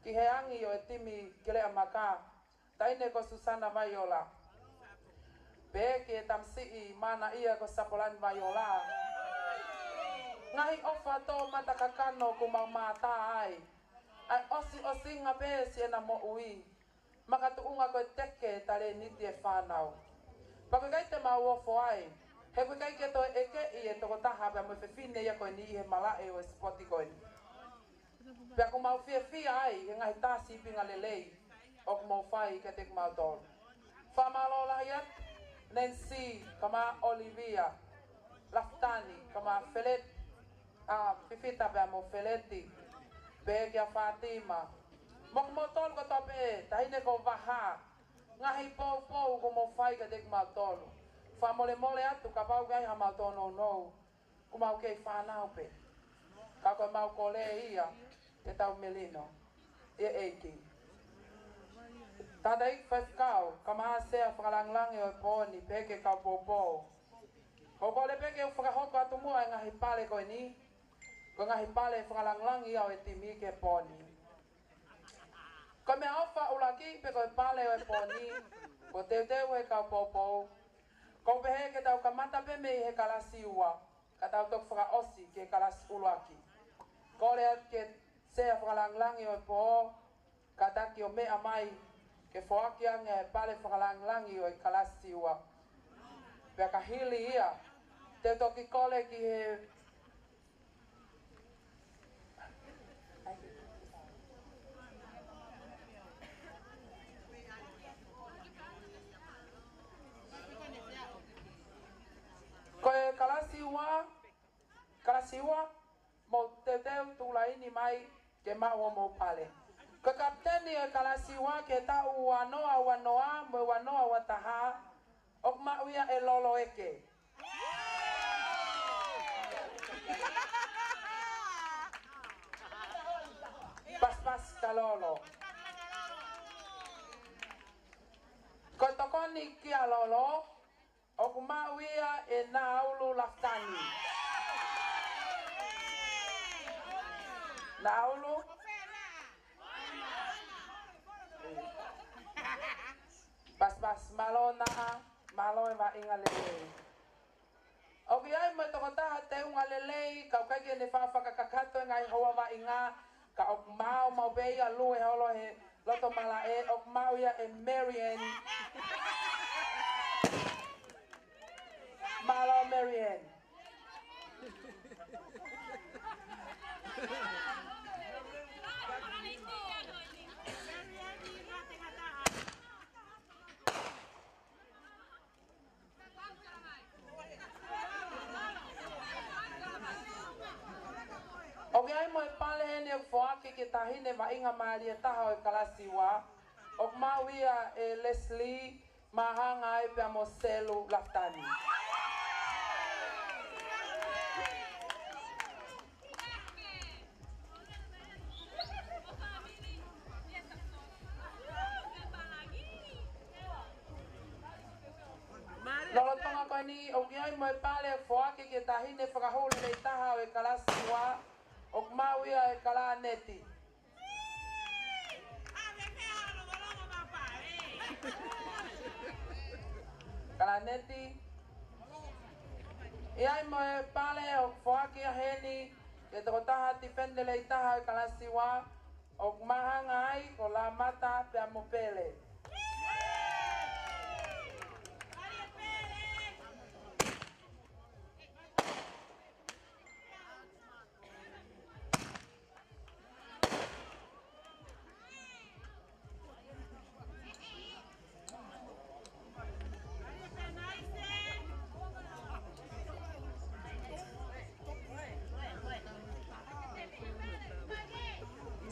ki he angi o e timi ke lea maka, taine ko Susana Vaiola. Pehe ki e tamsii mana ia ko Sapolani Vaiola. Ngahi ofa tō matakakano ku mau mātā ai. Ai osi ngā pēsi e na mo ui. Makatuunga koe teke tale niti e whānau. Pako kai te mau ofo ai. He koe kai ke toi eke i e toko taha pia mo whewhine ia koe ni i he malae o e spoti koe ni. Pia ku mau whia ai he ngahi tāsi pinga lelei. O ku mau whai ke te ku mau tōru. Whamalo lahi at. Nancy, kama Olivia. Laftani, kama Felet. Fifita pia mo Feleti. Pe kia Fatima. Mok mo tolu ko tope, tahine ko waha. Ngahi pou ko mo whai ka te ku mau tolu. Wha mole atu ka pau kai ha mau tono no. Ku mau kei whanau pe. Ka koe mau ko le ia, ke tau melino. E eiki. Tāda ik whewkau, ka maha sea whakalanglangi o e pōni, peke kau pōpō. Ko le peke u whakahoko atu mua e ngahi pale koe ni. Ko ngahi pale whakalanglangi au e timi ke pōni. Ko mea ofa ulaki pe koe pale o e pōni, ko teu e kau pōpō. Ko pehe ke tau ka mata pe mei he kalasi ua, ka tau tok whakaosi ke kalasi ulaki. Ko le at ke sea whakalanglangi o e pō, ka taki o mea mai, ke whaaki anga e pale whakalanglangi o e kalasi ua. Pea ka hili ia, te toki kole ki he koe kalasiua, mo te teu tulaini mai ke maua mo pale. Koe kapteni e kalasiua ke tau wanoa, mo wanoa wataha, ok mauia e lolo eke. Pas ka lolo. Koe tokoni kia lolo, ok mauia e naulu laftani. Naulu? Pas malo e wa inga lelei. Ok ai mo toko taha te unga lelei, kau kai ke ne whawhakakakato e ngai hoa wa inga, ka ok mau bei a lue holo he loto mala e, ok mau ia e Marianne. Malo Marianne. Ok ai mo e pale hene o whaake ke tahine wa inga maari e taha o e kalasiwa. Ok mau ia e Leslie mahanga e pia mo selu laftani. Lolo tonga koe ni, o ki ai mo e pale whaake ke tahine whakahole le taha o e kalasiwa, o mau ia e kala neti. Kala neti. I ai mo e pale o whaake a heni, Ke toko taha tifende le taha i kalasiwa. O mahanga ai ko la mata pe amopele.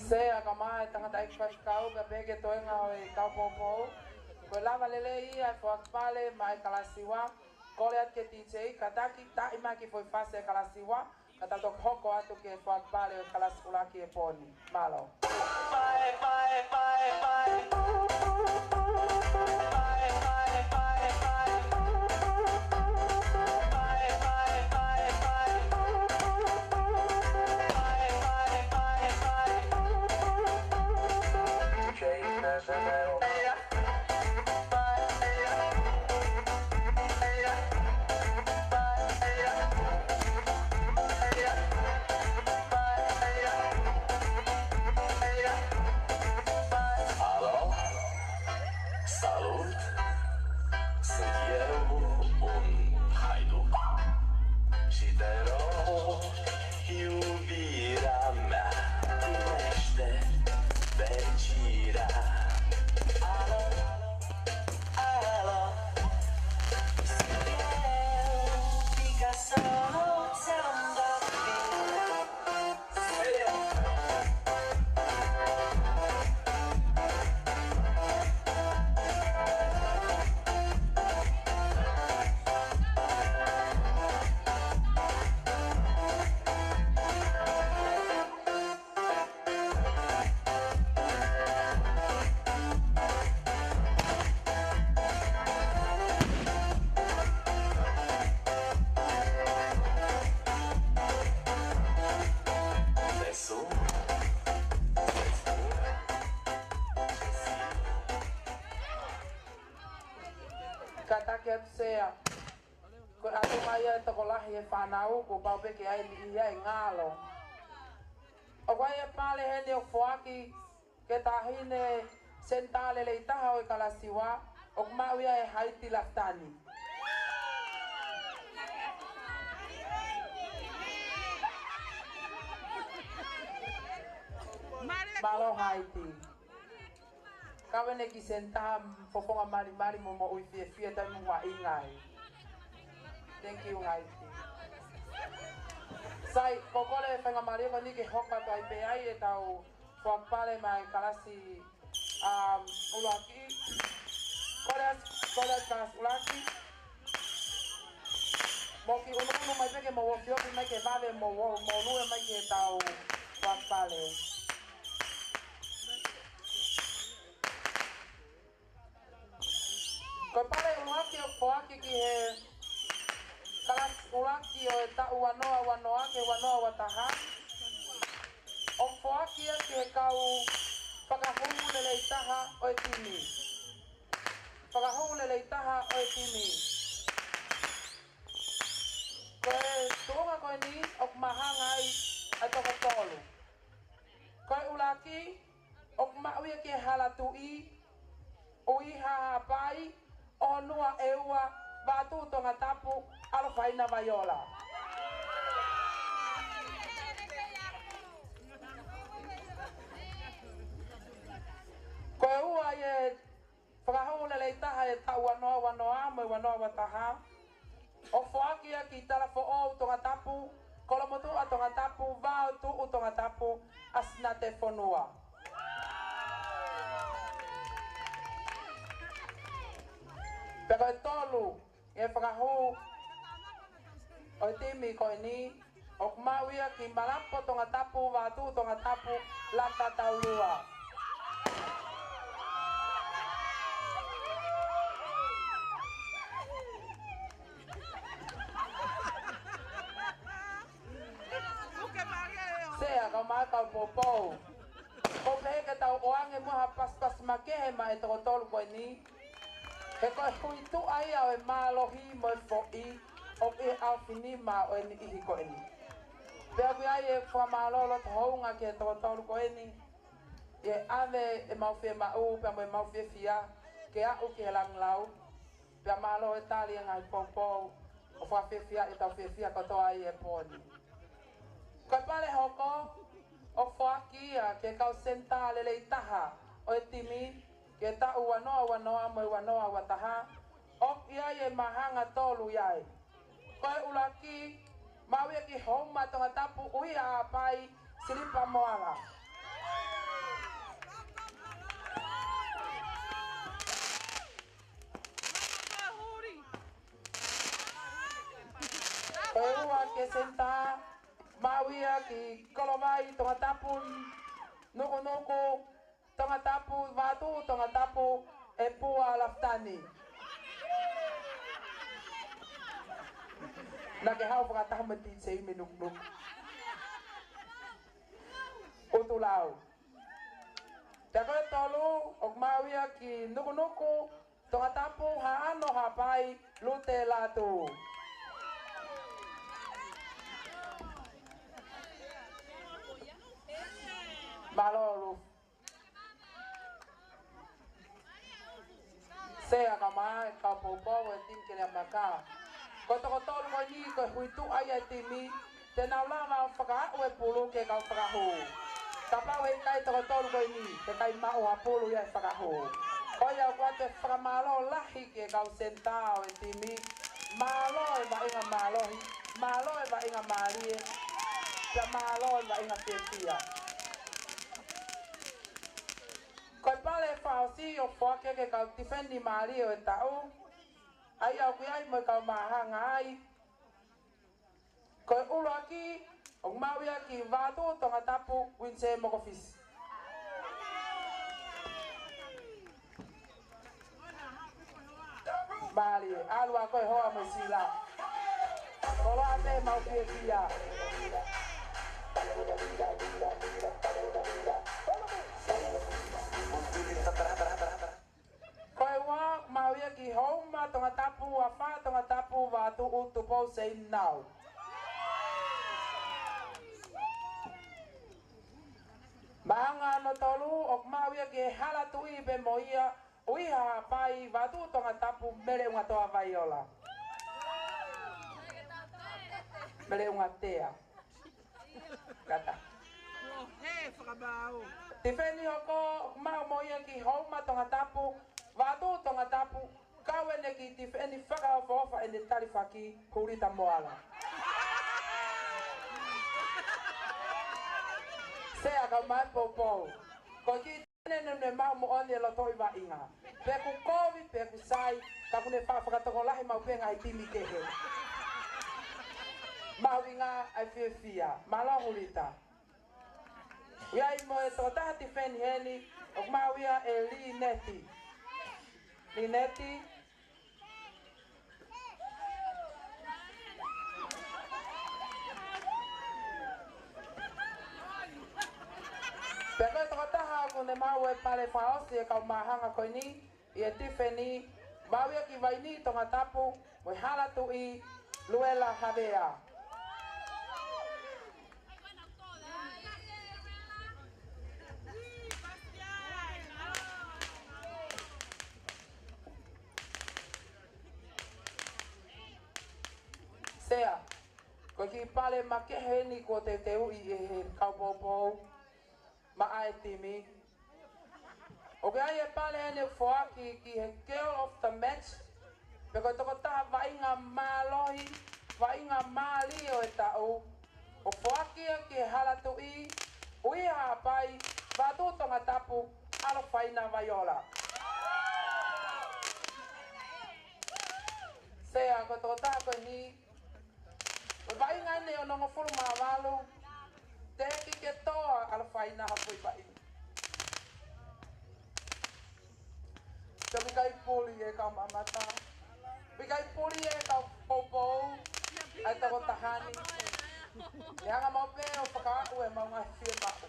Sea kama tanga tai fas kau ka bege toenga o kau popo. Ko lava lele ia fo akpale mai kalasiwa. Kole at ke DJ kataki ta ima ki foi fase kalasiwa. Kata tok hoko atu ke fo akpale o kalasula ki e poni. Malo. Bye bye bye bye. Bye bye bye bye. Bye bye bye bye. Bye bye bye bye. Alo, salut, sunt eu un haiduc și te rog, iubirea mea, primește fericirea. Alo, alo, sunt eu, Picasso, ți-am dat vin. Katake sea. Ko atu mai e toko lahi e whanau ko paupeke ai ni ia e ngalo. O wai e pale hene o fuaki ke tahine sentale le itaha o i kalasiwa o kumau ia e haiti laftani. Malo haiti. Kawene ki senta fofonga mari mari mo ui fie tai mo wa ingai. Thank you haiti. Sai kokole whenga mari ko ni ke hoka to ai pe ai e tau whakpale mai kalasi ulaki. Kole kalas ulaki. Moki unu mai peke mo wofioki mai ke vale mo lue mai ke tau whakpale. Ko pare ulaki o foaki ki he kalas ulaki o e ta wanoa ke wanoa wataha. O foaki e ki he kau whakahungu le itaha o e timi. Whakahungu le itaha o e timi. Ko e tuonga koe ni o kumahanga ai toko tolu. Ko e ulaki o kumauia ki he halatu o iha hapai o nua eua batu tonga tapu alo faina vaiola. Ko e ua e whakahole le taha e tau wanoa mo i wanoa wataha. O whaaki a ki tala fo o tonga tapu, kolomotu a tonga tapu, vao tu u tonga tapu, asina te whanua. Pero e tolu, e whakahu, o timi koe ni, o kumauia ki malapo tonga tapu, vātu tonga tapu, lata taulua. Sea ka mai kau popou. Ko pehe ke tau oange muha pas makehe ma e toko tolu koe ni. He koe hui tu ai au e mālohi mo e fo'i o e au finima o e ni ihi koe ni. Pea kui ai e whamalo lo te hounga ki e tōtolu ko eni. E ave e mawhia mau, pea mo e mawhia fia, ke au ki he langlau. Pea malo e tali e ngai pōpō, o whawhia fia e tau fia kotoa ai e pōni. Koe pale hoko, o whakia ke kau senta lele i taha o e timi, ke tau wanoa mo e wanoa wataha, o iai e mahanga tolu iai. Koe ulaki, mawia ki homa tonga tapu ui a pai silipa moala. Koe ua ke senta, mawia ki kolomai tonga tapu nuku tonga tapu vatu tonga tapu e pua laftani. Na ke hau whakataha mati se ime nuk. Utu lau. Te koe tolu, o mawia ki nuku tonga tapu ha ano ha pai lute latu. Malolu. Sea kamai ka popo e tinkele maka. Ko toko tolu ko ni ko huitu ai e timi, te nau lama whaka e pulu ke kau whakahu. Tapau e kai toko tolu ko ni, te kai mau ha pulu e whakahu. Ko ia kua te whakamalo lahi ke kau sentao e timi, malo e wa inga malohi, malo e wa inga marie, te malo e wa inga pepia. Koe pale whaosi o whake ke kau tifendi marie o e tau, ai au ki ai mo kau mahanga ai. Koe ulo aki, o mawia ki vatu tonga tapu winse mokofisi. Bali, alua koe hoa mo sila. Kolo ate mau pia pia. Koe wa mawia ki homa tonga tapu wa wha tonga tapu watu utu pou sei nau. Mahanga no tolu o mawia ki hala tui be moia uiha pai watu tonga tapu mere unga toa vaiola. Mere unga tea. Kata. Tifeni hoko mau moia ki homa tonga tapu watu tonga tapu kawene ki tifeni whakaofa ene tarifaki hurita moala. Sea ka mai popo. Ko ki tene mau mo oni lo toi wa inga. Peku kovi, peku sai, ka kune whakatoko lahi mau penga i timi kehe. Mau inga ai fia, malo hurita. Ia i mo e totaha tifeni heni, o mau ia e li neti. Li neti. Peko e totaha kune mau e pale whaosi e kau mahanga koe ni, i e tifeni, mau ia ki vaini tonga tapu, mo hala tu i luela havea. Sea, ko ki pale makehe ni ko te ui e he kaupopou, ma ai timi. O ke ai e pale ene whoaki ki he girl of the match, pe ko toko taha wainga malohi, wainga mali o e tau, o whoaki ki halatu i, ui hapai, watu tonga tapu, alo whaina vaiola. Sea, ko toko taha ko ni, vai ngai ne ono ngofuru mawalu te ki ke toa ala faina hapui pai. Toki kai puli e kau mamata. Pikai puli e kau poupou ai tako tahani. E hanga mau pe o whakaaku e mau ngai fie maku.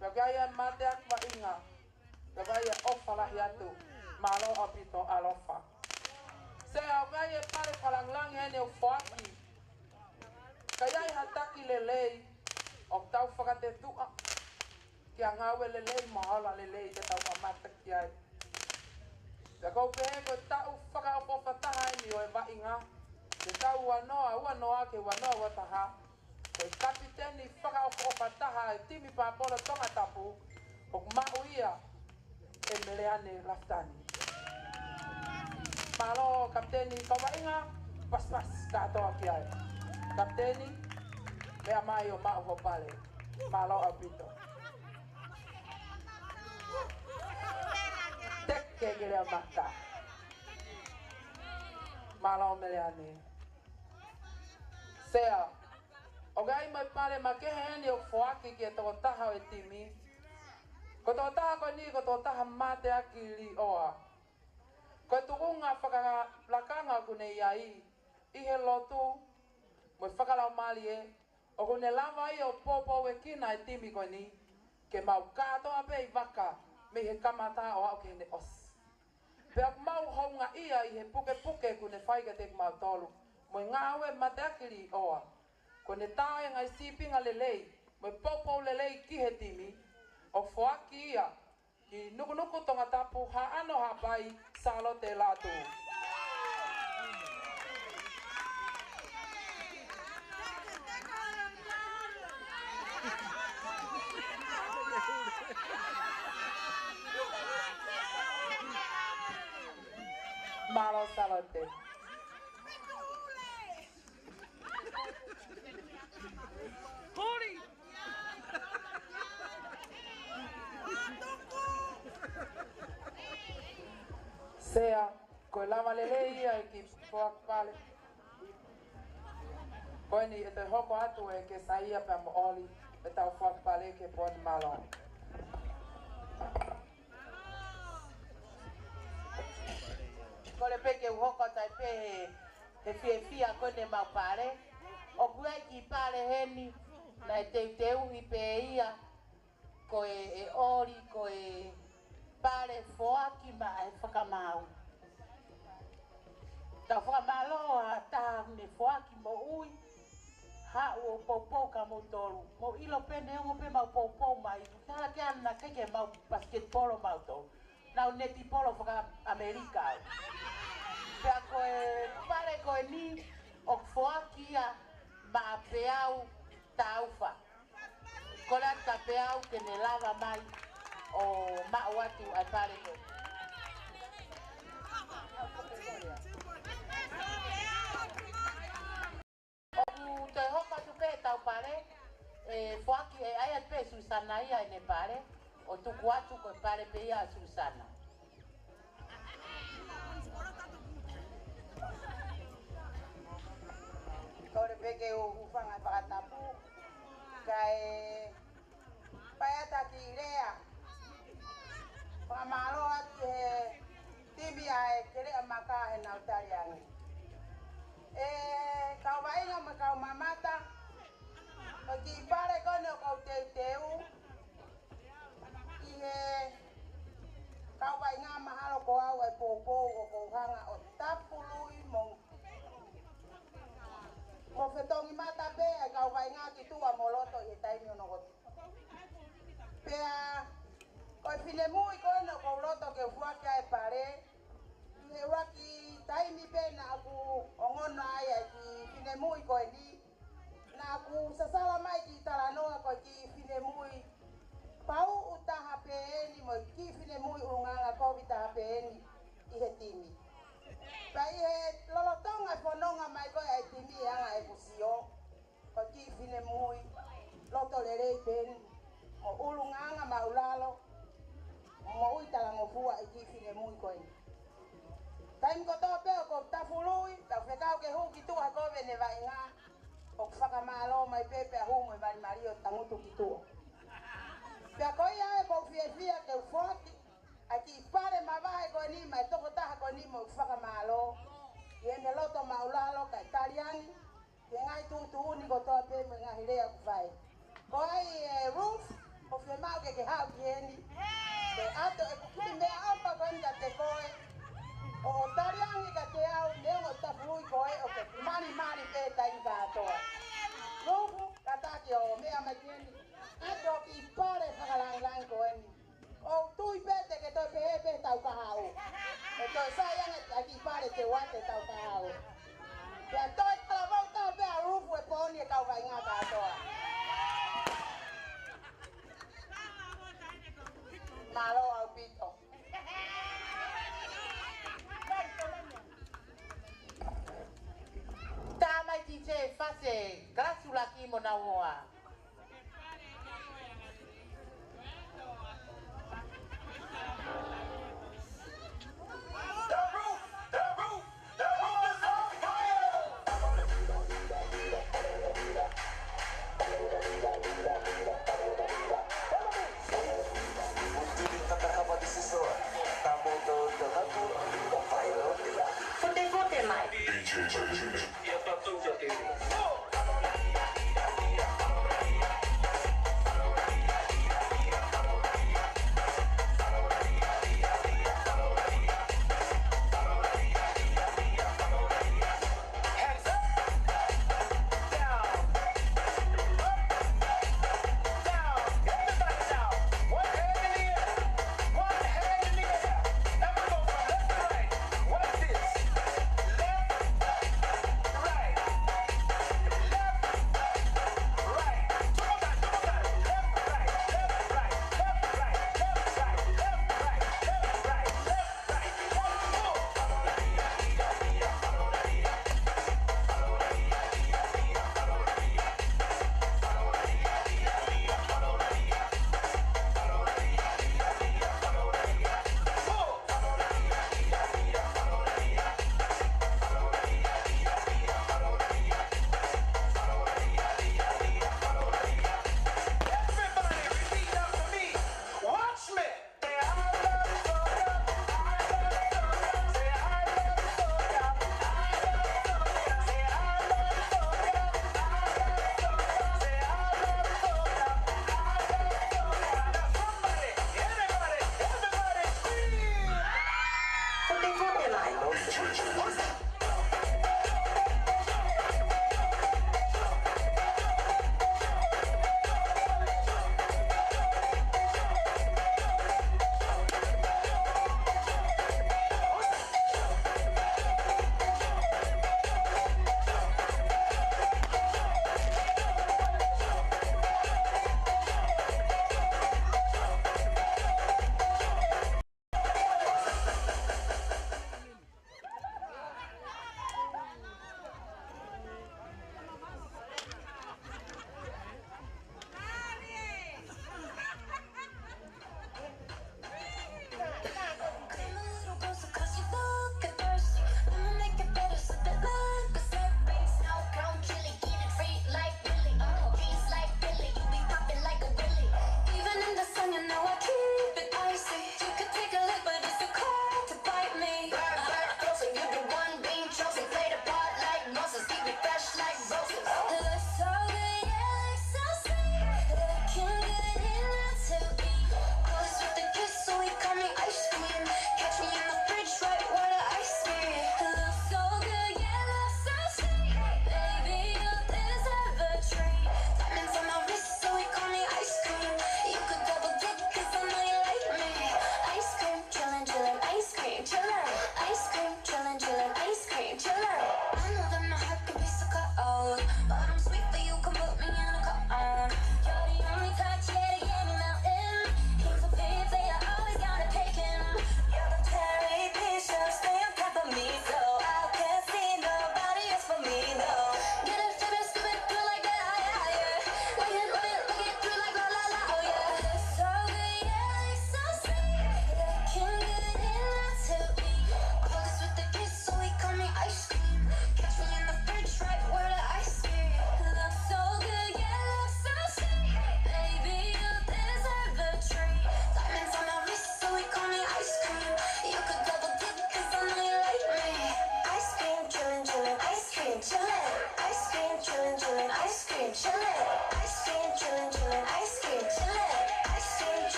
Toki ai e mate aku wa inga. Toki ai e ofa lahi atu. Malo apito alofa. Se au kai e pare whalanglangi hene o whaki. Kaya hataki lelei, o tau whakatetua. Kia ngawe lelei, mahala lelei, te tau mamata ki ai. Te kou pehe koe tau whakaopofataha ni o e wainga. Te tau uanoa ke uanoa wataha. Koe kapiteni whakaopofataha e timi pāpolo tonga tapu. O mau ia e meleane laftani. Malo kapiteni kau wainga, pas katoa ki ai. Kapiteni, mea mai o mau hopale. Malo apito. Teke gere a maka. Malo meleane. Sea, o gai mai pare ma ke heni o foaki ki e toko taha o e timi. Ko toko taha ko ni, ko toko taha mate aki li oa. Ko tukunga whakalakanga kune iai. Ihe lotu, mo whakalau mali e. O kune lava i o popo e kina e timi ko ni. Ke mau katoa pe i waka. Me he kamata o au ke ne os. Pea mau honga ia i he puke kune whaika te mau tolu. Mo ngā aue mateakiri oa. Kone tāe ngai sipinga lelei. Mo popo lelei ki he timi. O whaaki ia. Ki nuku tonga tapu ha ano ha pai salo te latu. Malo salote. Huri! Sea, koe lava lelei ia e ki whaak pale. Koe ni e te hoko atu e ke saia pe mo oli e tau whaak pale ke poni malo. Kore peke uhoko tai pe he fia kone mau pare. O kuai ki pare heni na e teu i pe ia ko e ori ko e pare foaki ma e whakamau. Tau whakamaloa ta ne foaki mo ui ha o poupou ka mo toru. Mo ilo pene o pe mau poupou mai. Tara ke ana keke mau basketbolo mau toru. Nau neti polo whaka Amerika. Pea koe pare koe ni o foakia ma peau taufa. Kola ta peau ke ne lava mai o mau atu ai pare koe. O te hoka tu pe tau pare foaki e ai at pe Susana ia ne pare. O tuku atu koe pare pe ia Susana. Kore peke o ufanga whakatapu, kai paiata ki rea. Whakamaro atu he timi ai kere a maka he nautariangi. Kau wainga me kau mamata, o ki pare kone o kau teu. I he kau wainga mahalo ko au e popo o ko hanga o tapului mong. Mo fetongi mata pe e kau wainga ki tua moloto i taimi o nogotu. Pea, koi fine mui koe no kou loto ke fuaki ai pare. Me waki taimi pe na aku ongono ai ai ki fine mui koe ni. Na aku sasala mai ki talanoa koe ki fine mui. Pau utaha pe eni mo ki fine mui urunganga koe utaha pe eni i he timi. Pai he lolotonga fononga mai koe ai timi anga e kusio. Ko ki fine mui loto lerei peni. Mo ulunganga maulalo. Mo uitala ngofua i ki fine mui koe. Taim ko tō peo ko tafului. Tau whekau ke hu ki tua koe ne vai ngā. O whakamalo mai pepe a hu mo i vari mario tangutu ki tua. Pea koe ae ko fia ke ufoki. A ki pare mawahe koe ni mai toko taha koe ni mo whakamalo. I ene loto maulalo kai tariani. Ke ngai tutu uni ko toa pe mo ngahi rea kufai. Ko ai roof o fie mau ke hau ki eni. Ke ato e kukui mea apa koe ni ka te koe. O tariani ka te au neongo tapului koe o ke mani pe tai ka atoa. tiene. Ato ki pare whakalang ko eni. O tui pete ke toi pehe tau kahao. E toi sayang e ki pare te wate tau kahao. Pea toi kalavau tau pea rufu e poni e kau kai ngā katoa. Malo au pito. Tamai ti te fase grasula ki mo na hoa. Fute mai. DJ,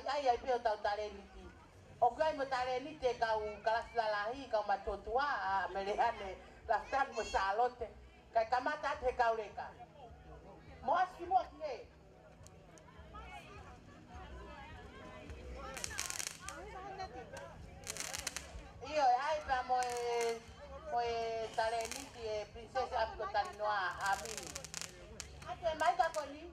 ai peo tau tare niti. O kai mo tare niti kau kalasalahi kau matotua a merehane laftan mo salote. Kai kamata te kau reka. Moaski e. Io ai pa mo tare niti e princesa apko talinoa a mimi. Ate mai ka koni?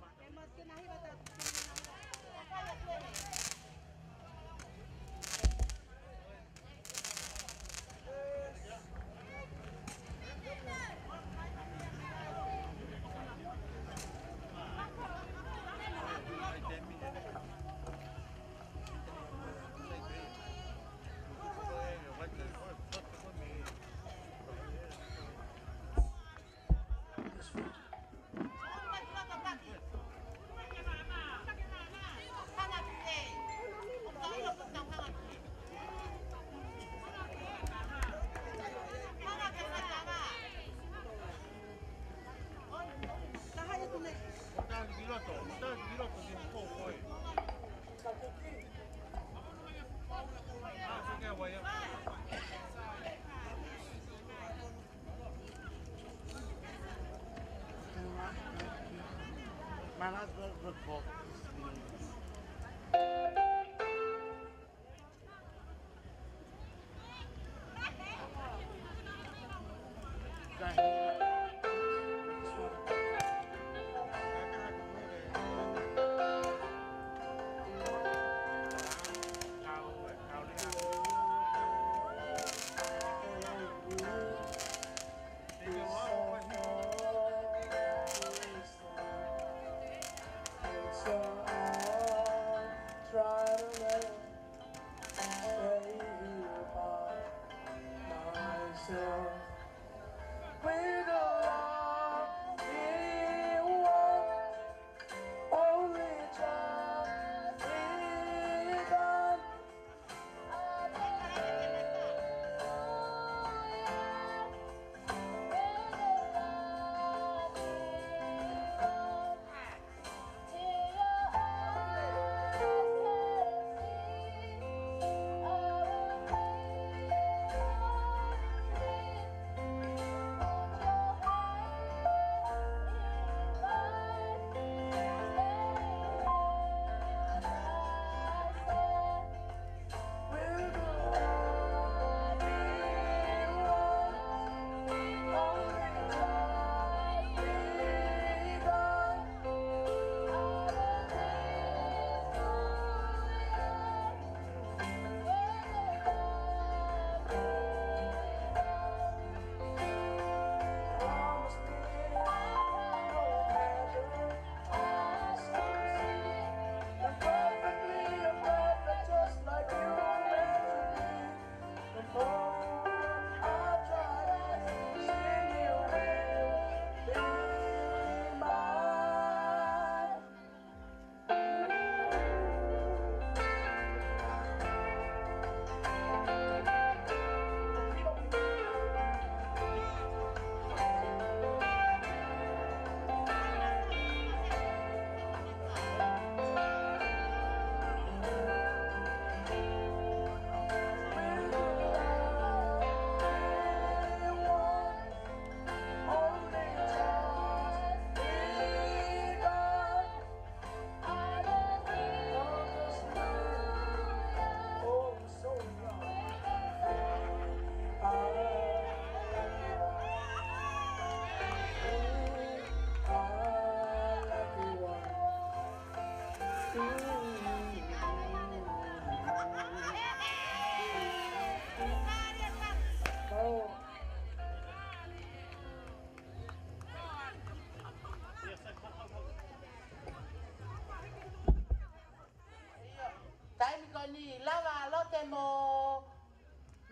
Ni lava lote mo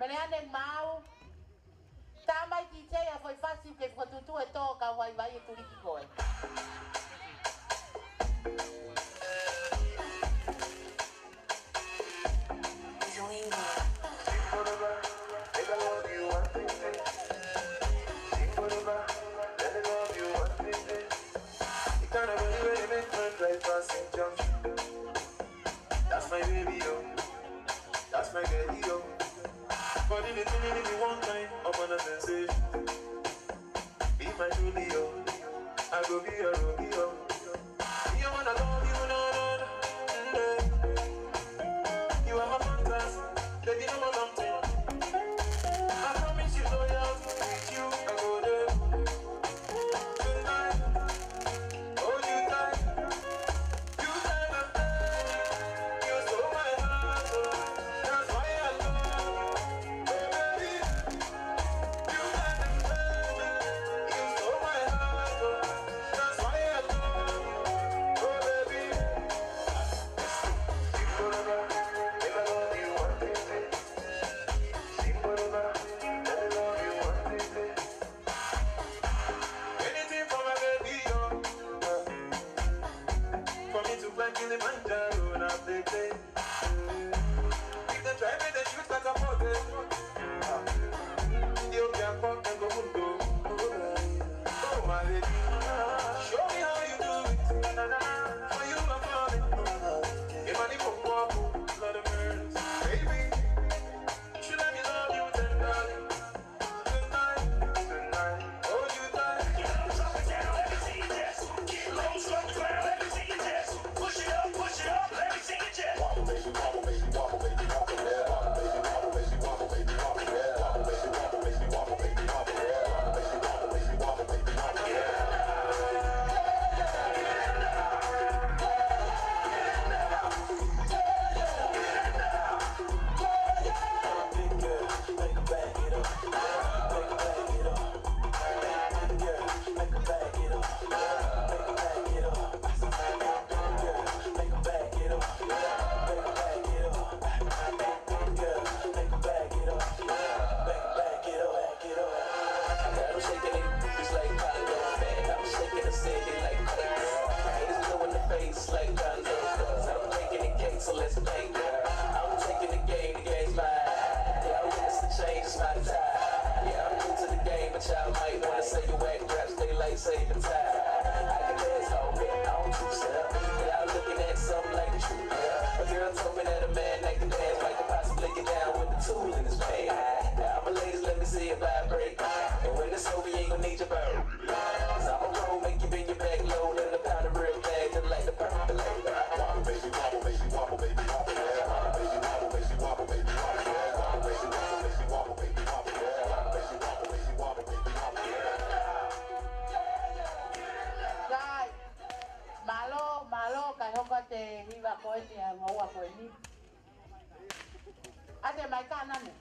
meneane mau tamai ki tea foi fácil que foi tutu e toka vai vai turiki koe That's my give me one kind of a sensation. Be my Julio, I go be your Romeo. You wanna love you, no. You are my fantasy, baby, no more something. I promise you loyalty, with you, I go there. Tonight, hold you tight. You never play, you stole my heart, oh. That's why I love you, oh baby. You never play, you stole my heart, oh. That's why I love you, oh baby. Anything for my baby, oh. For me to climb Kilimanjaro, now baby. If they try me, they shoot like a pocket. You can't fuck and go mundo. Oh my lady, show me how you do it. For you, I'm falling. If I need for walk, Lord of mercy, baby. Should let me love you tenderly. Tonight, hold you tight. Drop it down, let me see you dance. Get low, drop the ground, let me see you dance. Push it up, let me see you dance. Wobble, baby, wobble, baby, wobble, baby, wobble, yeah. Wobble, baby, wobble, baby, wobble, baby, wobble, yeah. Wobble, baby, wobble, baby, wobble, baby, wobble, yeah. Wobble, baby, wobble, baby, wobble, baby, wobble, yeah. So let's play, girl. I'm taking the game, the game's mine. Yeah, I'm witness the change, it's my time. Yeah, I'm new to the game, but y'all might wanna say you act raps, they like saving time. I can dance all day, I don't do stuff. Y'all looking at something like the truth, yeah. A girl told me that a man that can dance might could possibly get down with the tool in his hand. Now, my ladies, let me see it vibrate. And when it's over, you ain't gonna need your bird. Cause I'm a pro, make you bend your back low, let a pound of real bag, just like the percolate. Wobble, baby, wobble, baby, wobble, baby, wobble, yeah. Wobble, baby, wobble, baby, wobble, baby, wobble, yeah. Wobble, baby, wobble, baby, wobble, baby, wobble, yeah. Wobble, baby, wobble, baby, wobble, baby, wobble, yeah. Dai, malo, kai hoka te hiwa koe te ngoa koe ni. Ate mai ka nane.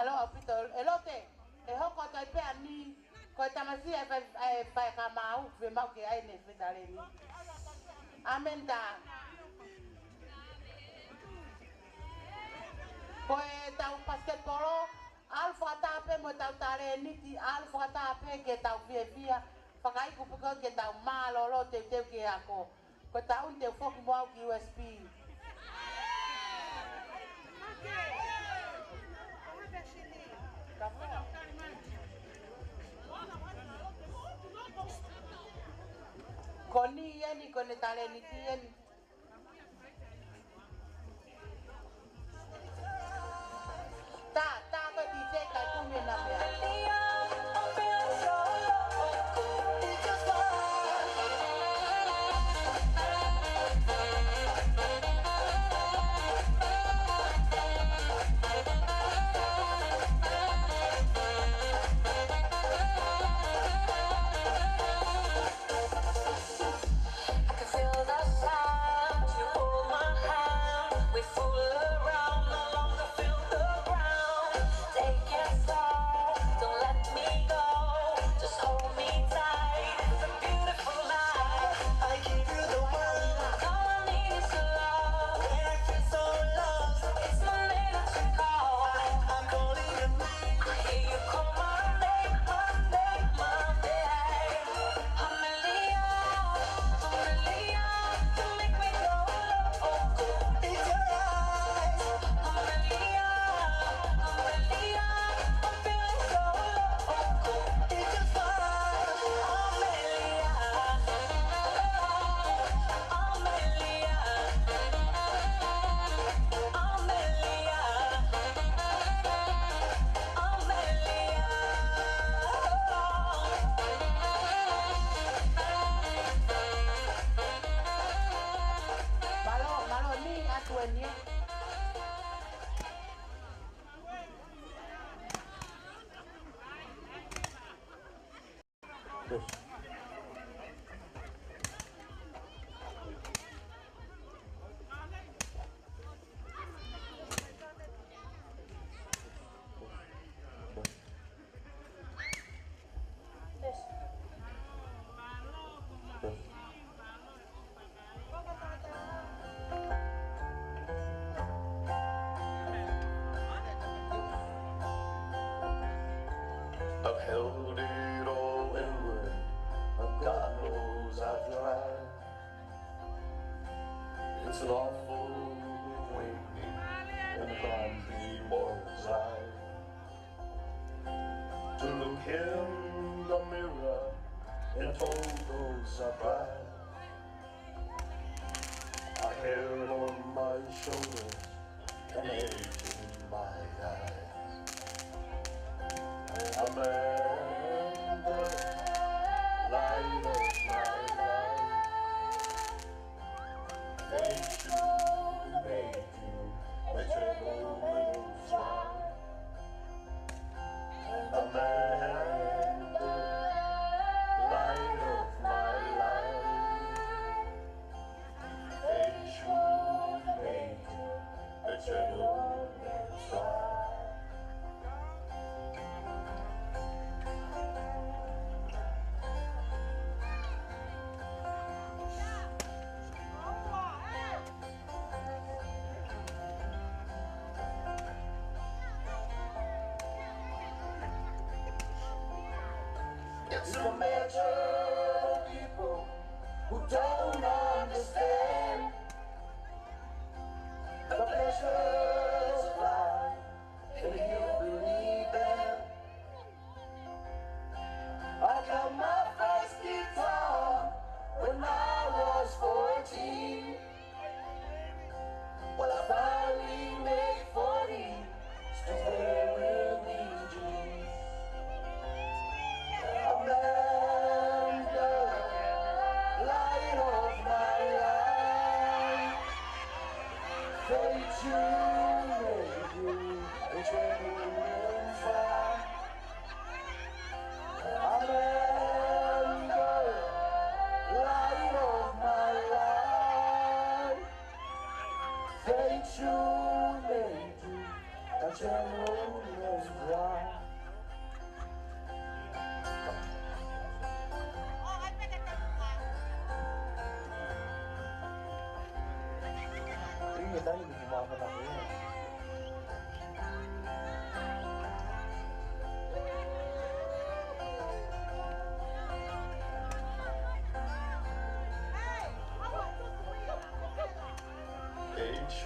Malo apito elote e hoko tai pe ani ko tamasi e fa ka mau ve mau ke ai ne fitale ni. Amenda. Ko e tau basketball alfa tape mo tau tare niti alfa tape ke tau via pakai ku puka ke tau malo lo te ke ako. Ko tau te foki mo ki USB. Koni yani kone tale niti yani. Ta ko DJ kai kumi na me. I've held it all inward, but God knows I've tried. It's an awful awakening in a godly morning's eye. To look in the mirror in total surprise. A hair on my shoulders, an ache in my eyes. Amanda, light of my life. Make you, let your moment fly. Amanda, light of my life. Make you, let your moment fly. It's a measure of people who don't understand the pleasures of life, and you believe them. I got my first guitar when I was 14. Well, I finally made 40 to play with these dreams. Amanda, light of my life. Fate you made you a genuine fire. Amanda, light of my life. Fate you made you a Ain't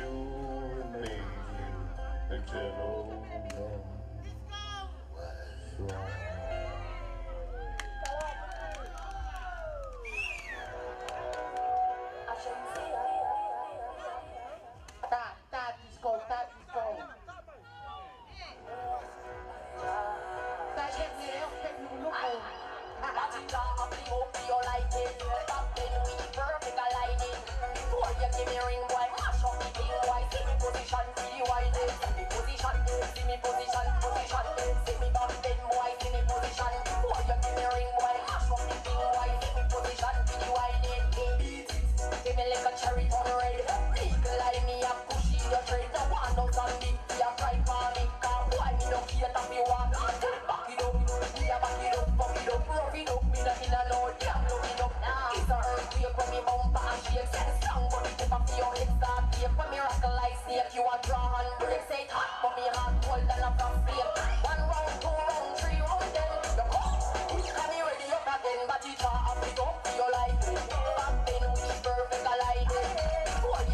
you made a gentleman? What's wrong? Ta disco. Ta gente, eu no Give me like a cherry on red. Legal line me up, push in your trade. No one knows on me, be a cry for me. Cause why me no care that me want it. Back it up, me a back it up, fuck it up, rough it up. Me no no damn love it up. It's a earthquake when me bumper and shake. Say the song, but it tip off your head start tape. When me rockle like snake, you a draw and break. Say it hot, but me heart cold and a frost flame. 1 round, 2 round, 3 round, then you come. And me ready up again, but it draw up it up for your life. Back then we perfect alive. Boy,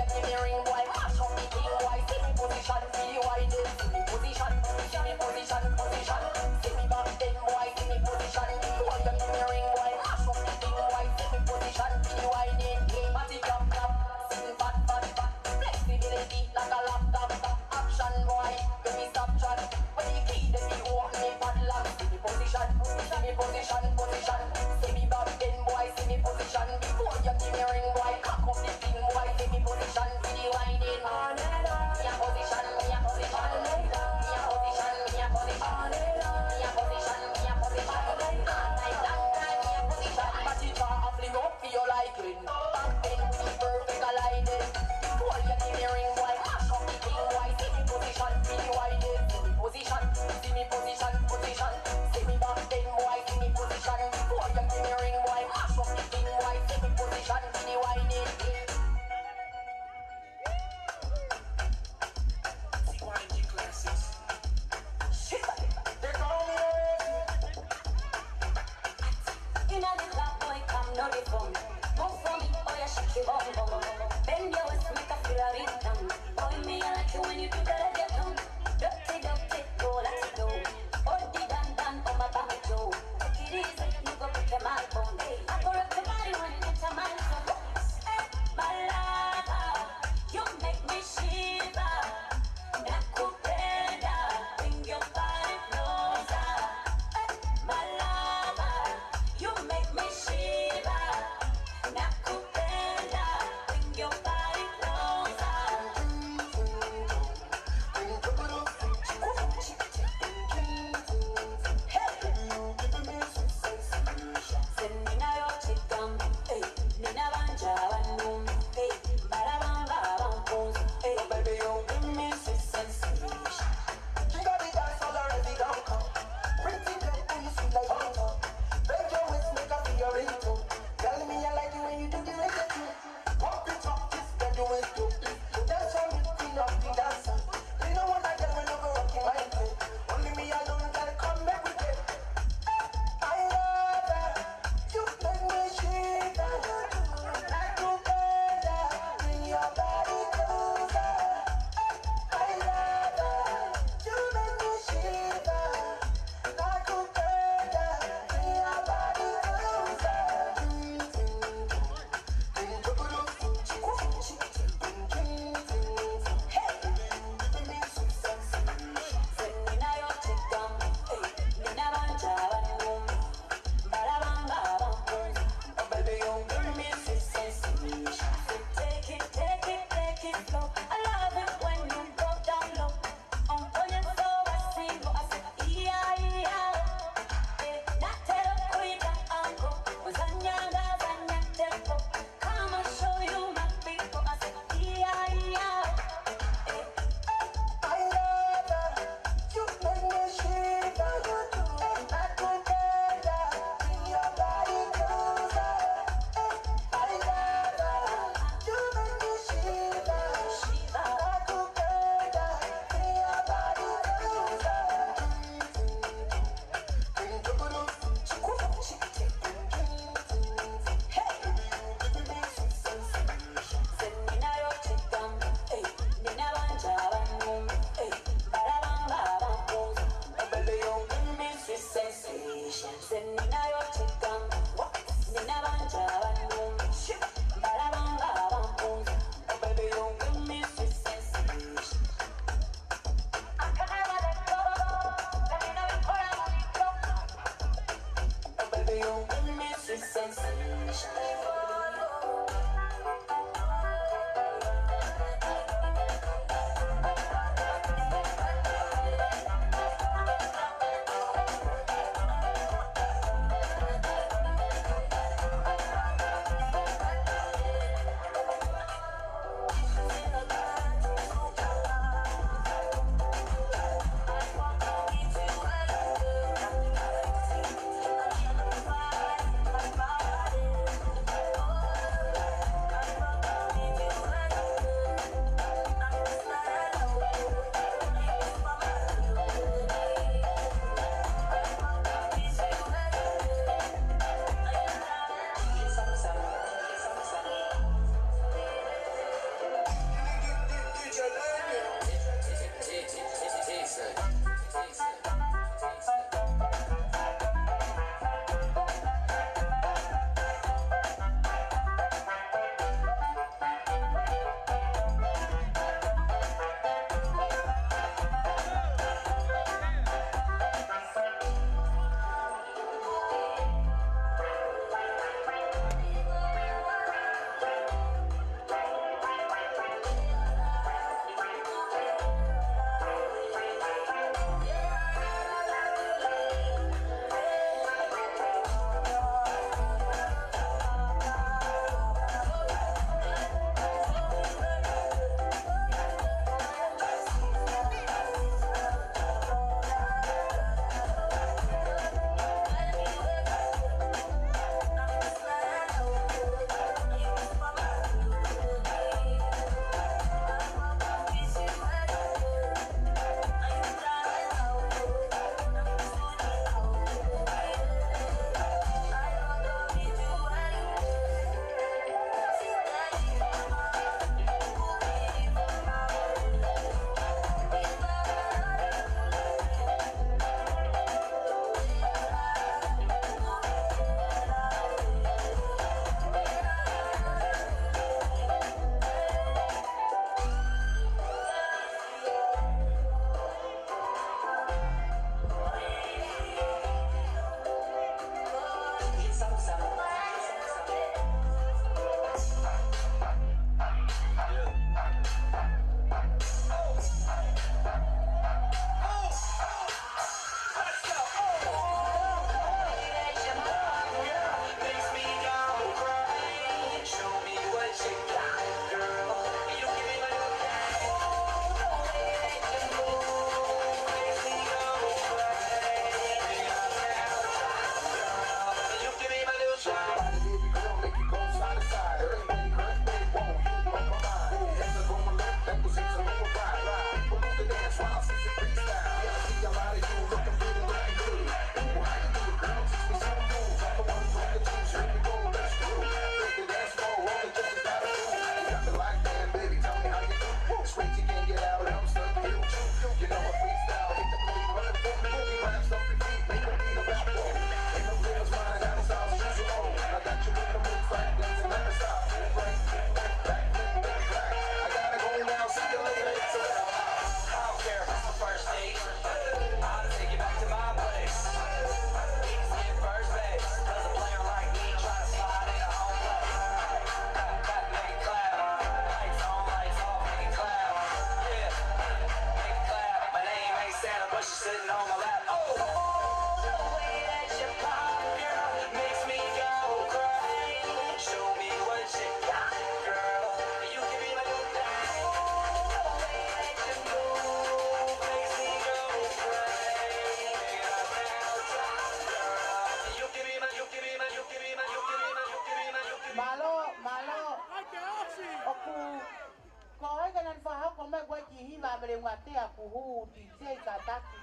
ko ai kana fa ko me kwa ki hiva bere ngate a ku hu ti se kataki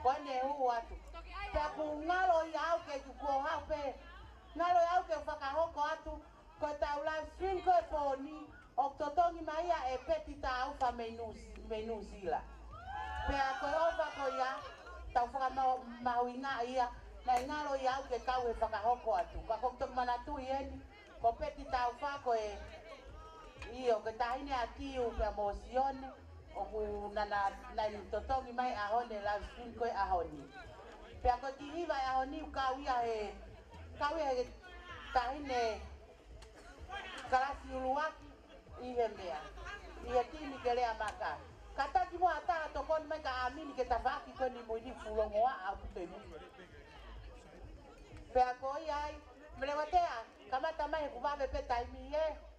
ko ne hu watu ta ku ngalo ya ke ku ha pe ngalo ya ke fa ka ho ko atu ko ta ula swing ko foni oktotongi maia e petita au fa menuzila pe a ko ova ko ya ta fa ma winga ia na ngalo ya ke ka we fa ka ho ko atu ka ko to mana tu yeni ko petita au fa ko e io che dai ne attiu per emozione o na totongi mai a hone la cinque a honi per ko ti hiva a honi ka wia e dai ne kalasi ulua i hembea i e tini ke lea maka kata ki mo ata to kon mai ka amini ke tavaki ko ni mo ni fulo ngoa a putemu per ko ai me lewatea kama tamai ku va pe taimi e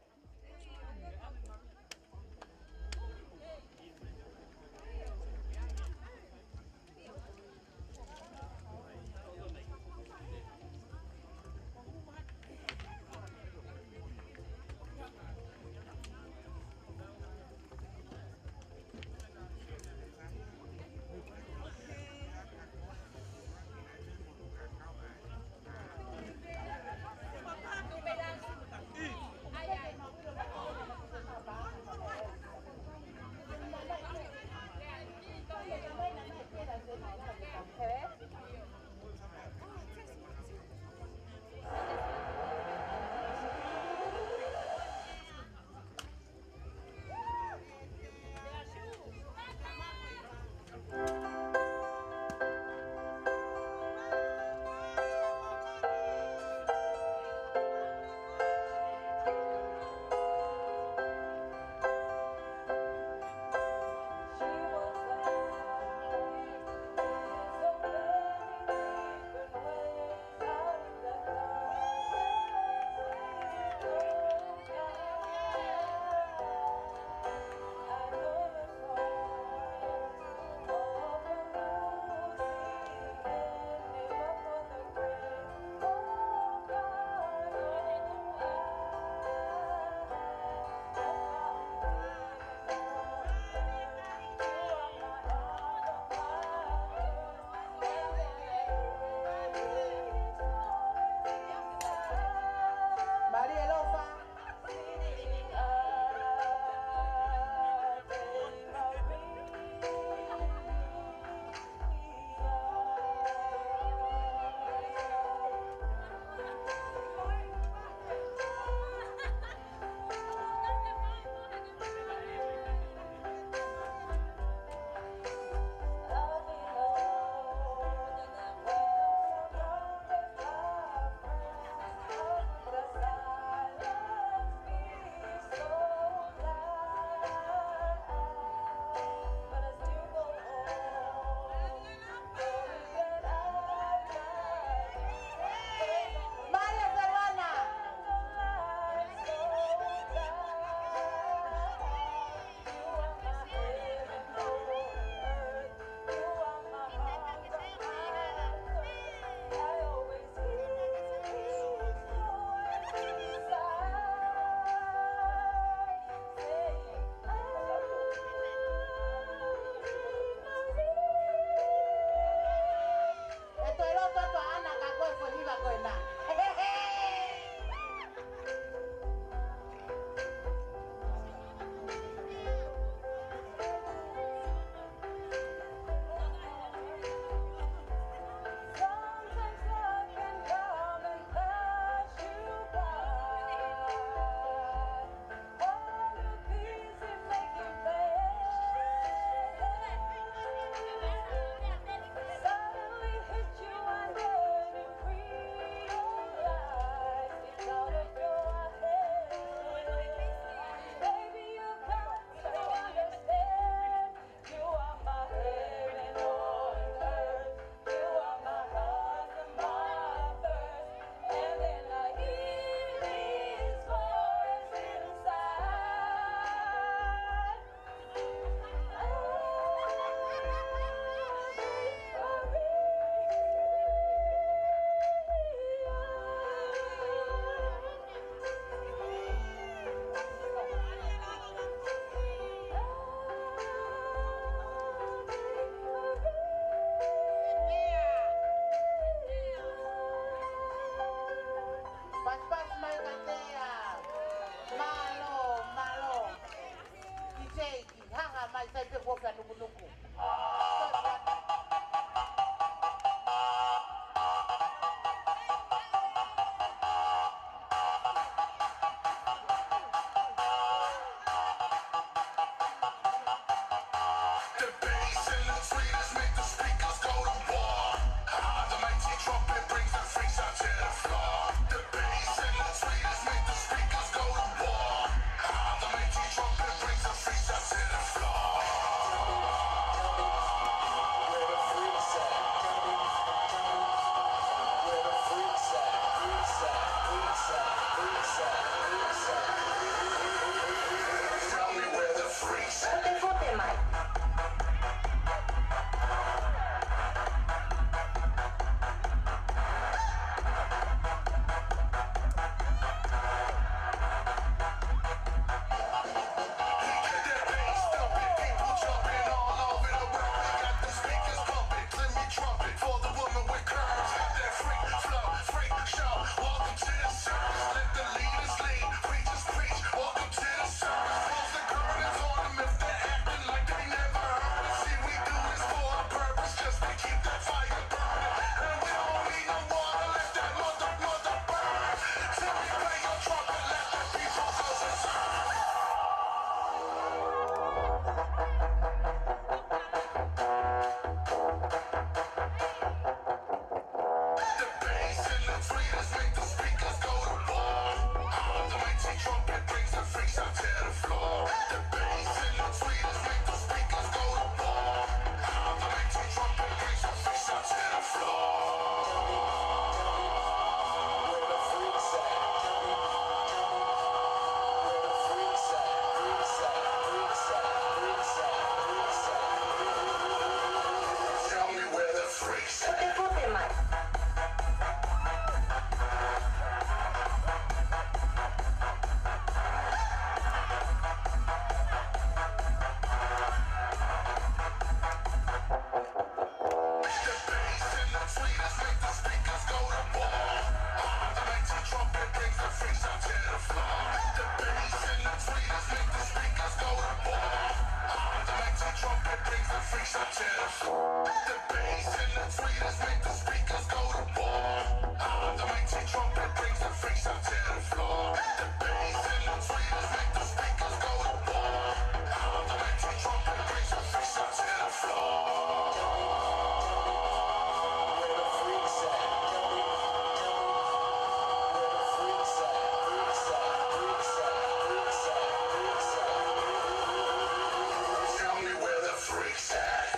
tear the floor. The bass and the tweeters make the speakers go to war. The mighty trumpet brings the freaks up to the floor. The bass and the tweeters make the speakers go to war. The mighty trumpet brings the freaks up to the floor. Where the freaks at? Where the freaks at? Freaks at? Freaks at? Freaks at? Freaks at? Tell me where the freaks at.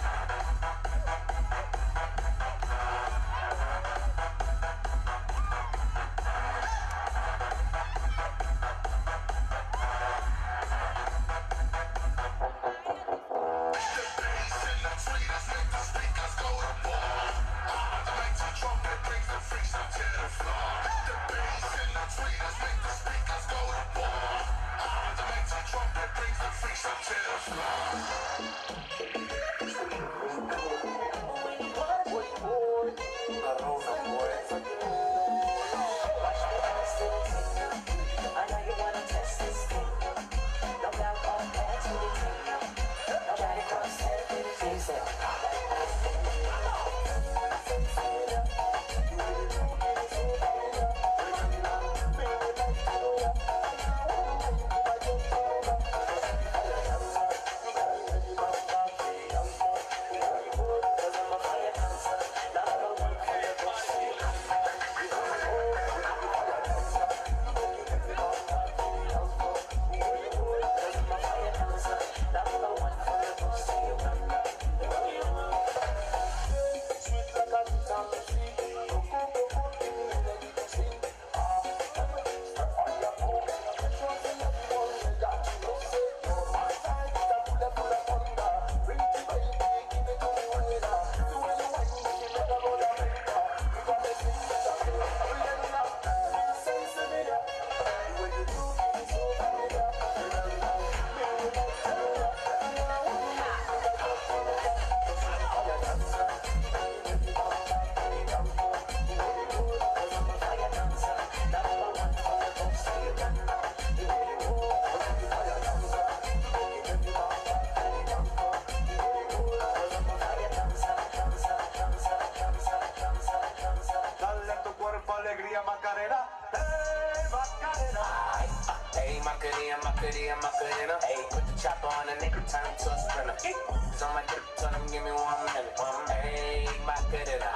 Macarena. Hey, put the chopper on the nigga, turn him to a sprinter. It's on my dick, tell him give me 1 minute. Hey, Macarena.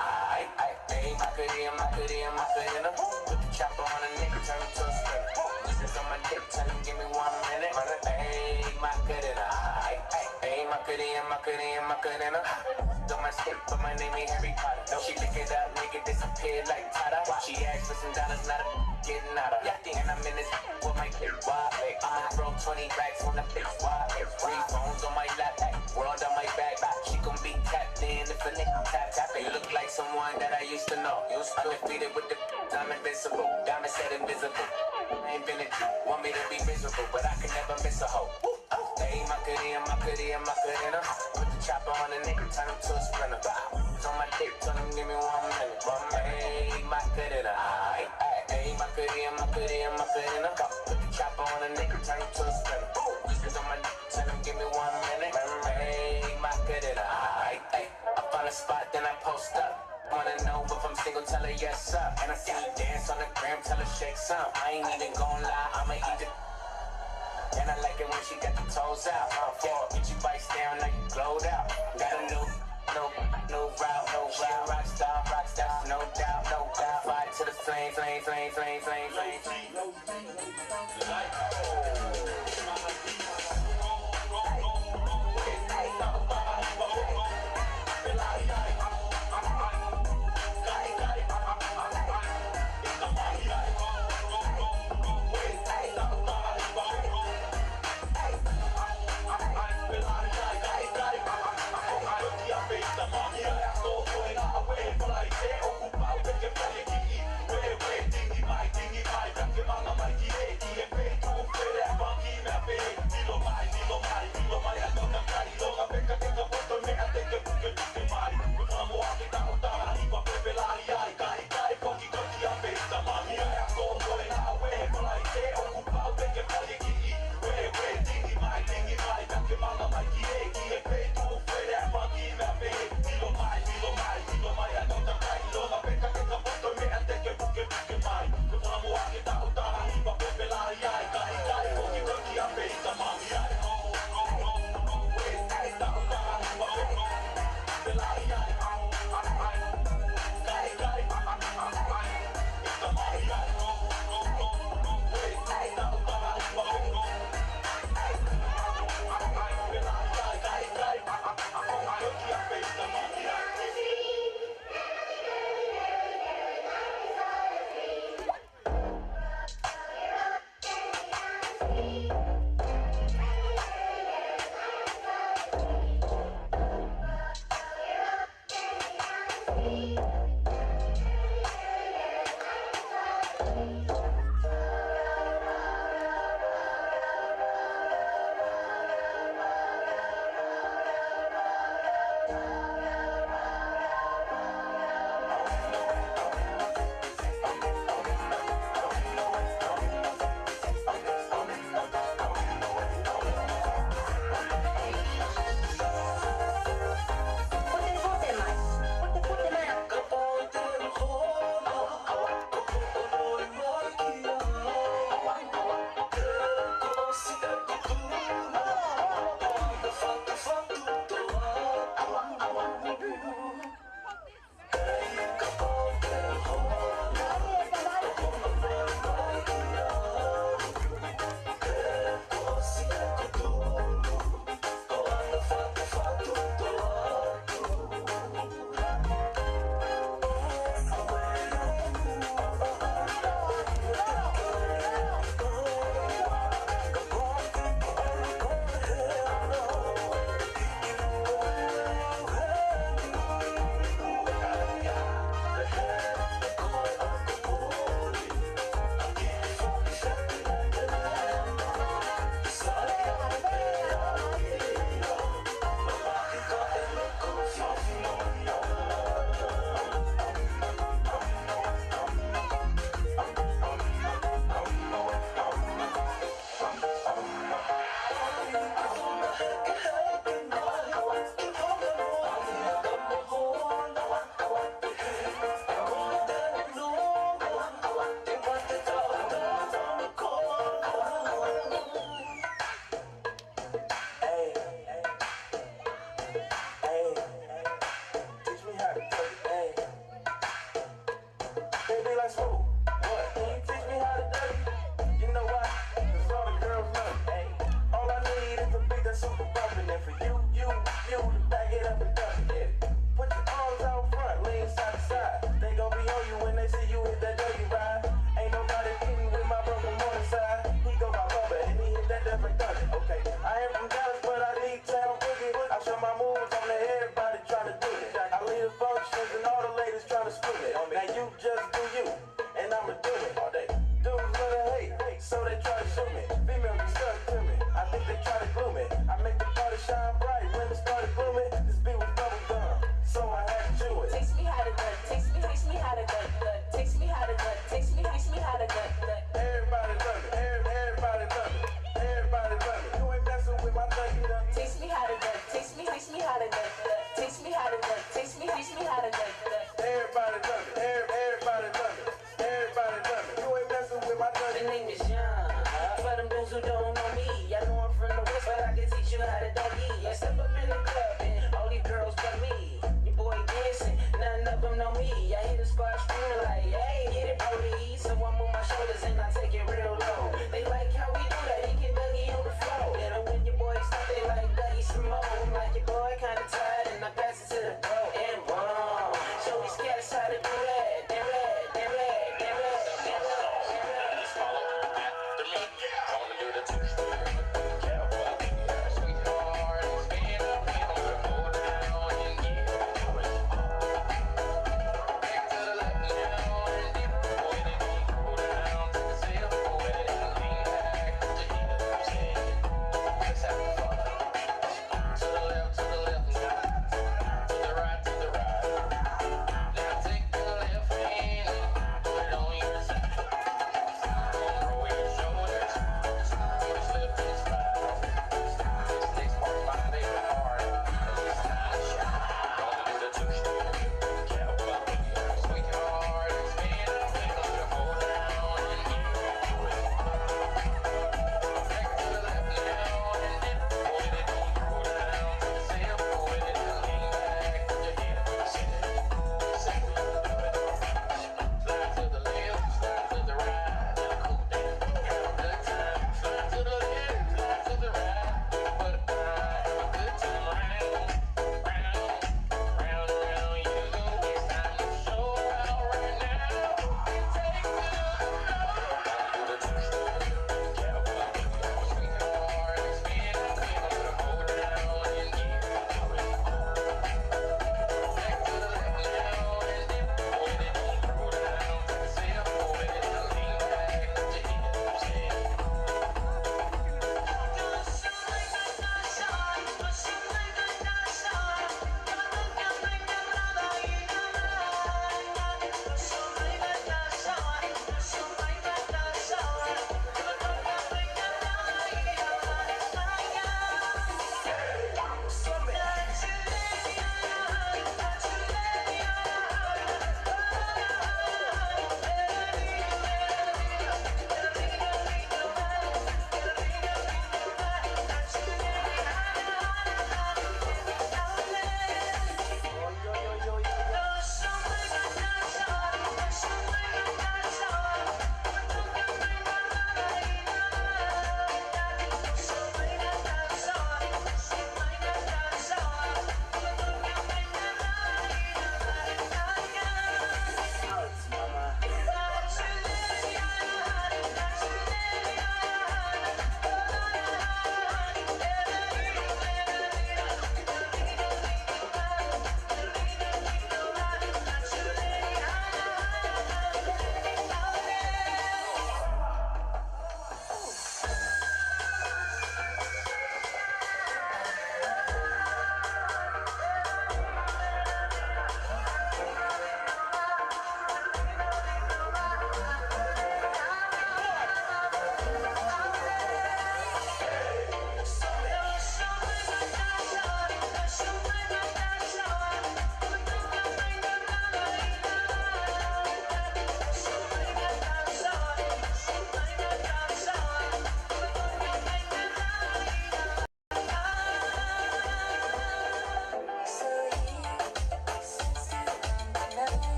Hey, Macarena. Put the chopper on the nigga, turn him to a sprinter. It's on my dick, tell him give me 1 minute. Hey, Macarena. Hey, Macarena. On my stick, but my name ain't Harry Potter. No, she pick it up, make it disappear like Tata. She asked for some dollars, not a getting out of. And I'm in this with my big wide. I broke 20 racks on the big wide. 3 phones on my lap, world on my back. She gon' be tapped in if a nigga tap. They look like someone that I used to know. Undefeated with the I'm invincible. Diamond said invisible. I ain't been a G, want me to be miserable, but I can never miss a hoe. Hey, Macarena. Put the chopper on the nigga, turn him to a sprinter. It's on my dick, tell him give me 1 minute. Hey, Macarena. Hey, Macarena. Put the chopper on the nigga, turn him to a sprinter. It's on my dick, tell him give me 1 minute. Hey, Macarena. I find a spot, then I post up. Wanna know if I'm single, tell her yes, sir. And I see you dance on the gram, tell her shake some. I ain't even gon' lie, I'ma eat it. And I like it when she got the toes out. Get you bites down, now you glowed out. Got a new route. Rockstar, no doubt. Fire to the flame. Dingy, my, dingy, my,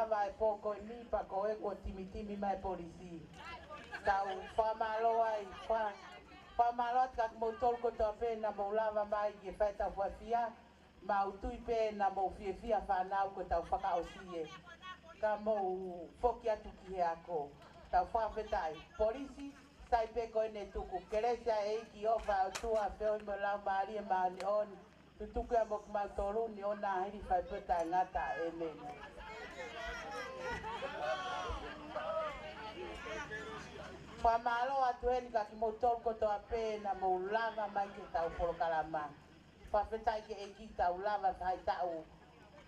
lava e poko ni pa ko e ko timi mai polisi. Tau whamalo ai whamalo ka mo tolko to pena mo lava mai ke feta whafia ma utui pena mo fia whanau ko tau whakaosie. Ka mo foki atu ki he ako. Tau whawhetai. Polisi sai pe ko ne tuku. Keresia e ki ofa tua peo mo lau maari e maani oni. Tutuku ya mo kumau tolu ni ona hiri whai peta ngata e meni. Whamalo atu heni ka ki mo tolko to a pena mo lava mai ke tau polokalama. Whawhetai ke e ki tau lava whai tau.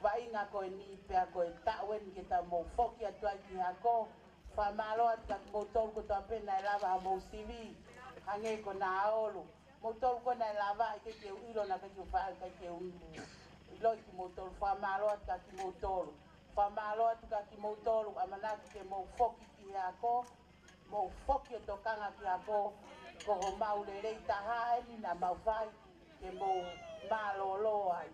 Wainga koe ni pea koe tau eni ke tau mo foki atu ai ki hako. Whamalo atu ka ki mo tolko to a pena e lava ha mo sivi. Hange ko na aolu. Mo tolko na e lava i ke ke uilo na ke whaal ke ke uilo. Ilo i ki mo tolu. Whamalo atu ka ki mo tolu. Whamalo atu ka ki mo tolu. Amanaki ke mo foki ki hako. Mo foki o tokanga ki hako. Ko ho maule rei taha eni na mawhai. Ke mo malolo ai.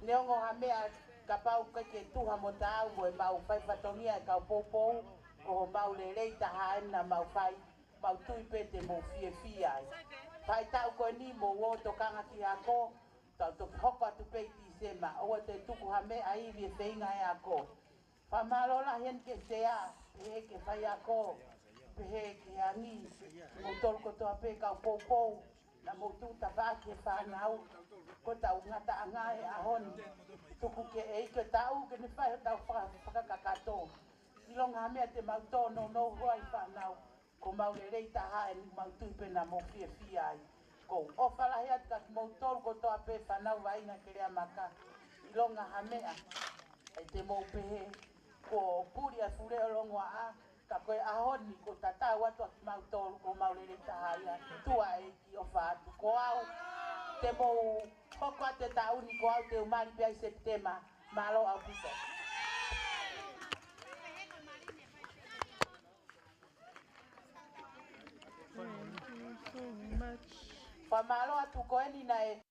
Neongo ha mea ka pau ke tuha mo tau mo e mau whai whatongia e kau popou. Ko ho maule rei taha eni na mawhai. Mau tui pete mo fie ai. Whai tau koe ni mo o tokanga ki hako. Tau toki hoko atu peiti sema. Oa te tuku ha mea iwi e whainga e hako. Whamalola hen ke sea. Pehe ke whai hako. Pehe ke hangi. Mo tolko toa pe kau popou. Na mo tuta whaki e whanau. Ko tau ngata angai a honi. Tuku ke eike tau ke ne whai tau whakakakato. Ilonga ha mea te mau tono no huai whanau. Ko maule rei taha e ni mau tuipena mo fie ai. Ko ofalahi atu ka mau tolko toa pe whanau wainga ke rea maka. Ilonga ha mea e te mau pehe. Ko puri a fure o longo a ka koe ahoni ko tatau atu a ki mau tolu ko maule rei taha ia. Tua e ki ofa atu. Ko au te mau hoko ate tauni ko au te umari pia i Septema. Malo au pito. Thank you so much. Whamalo atu koe ni na e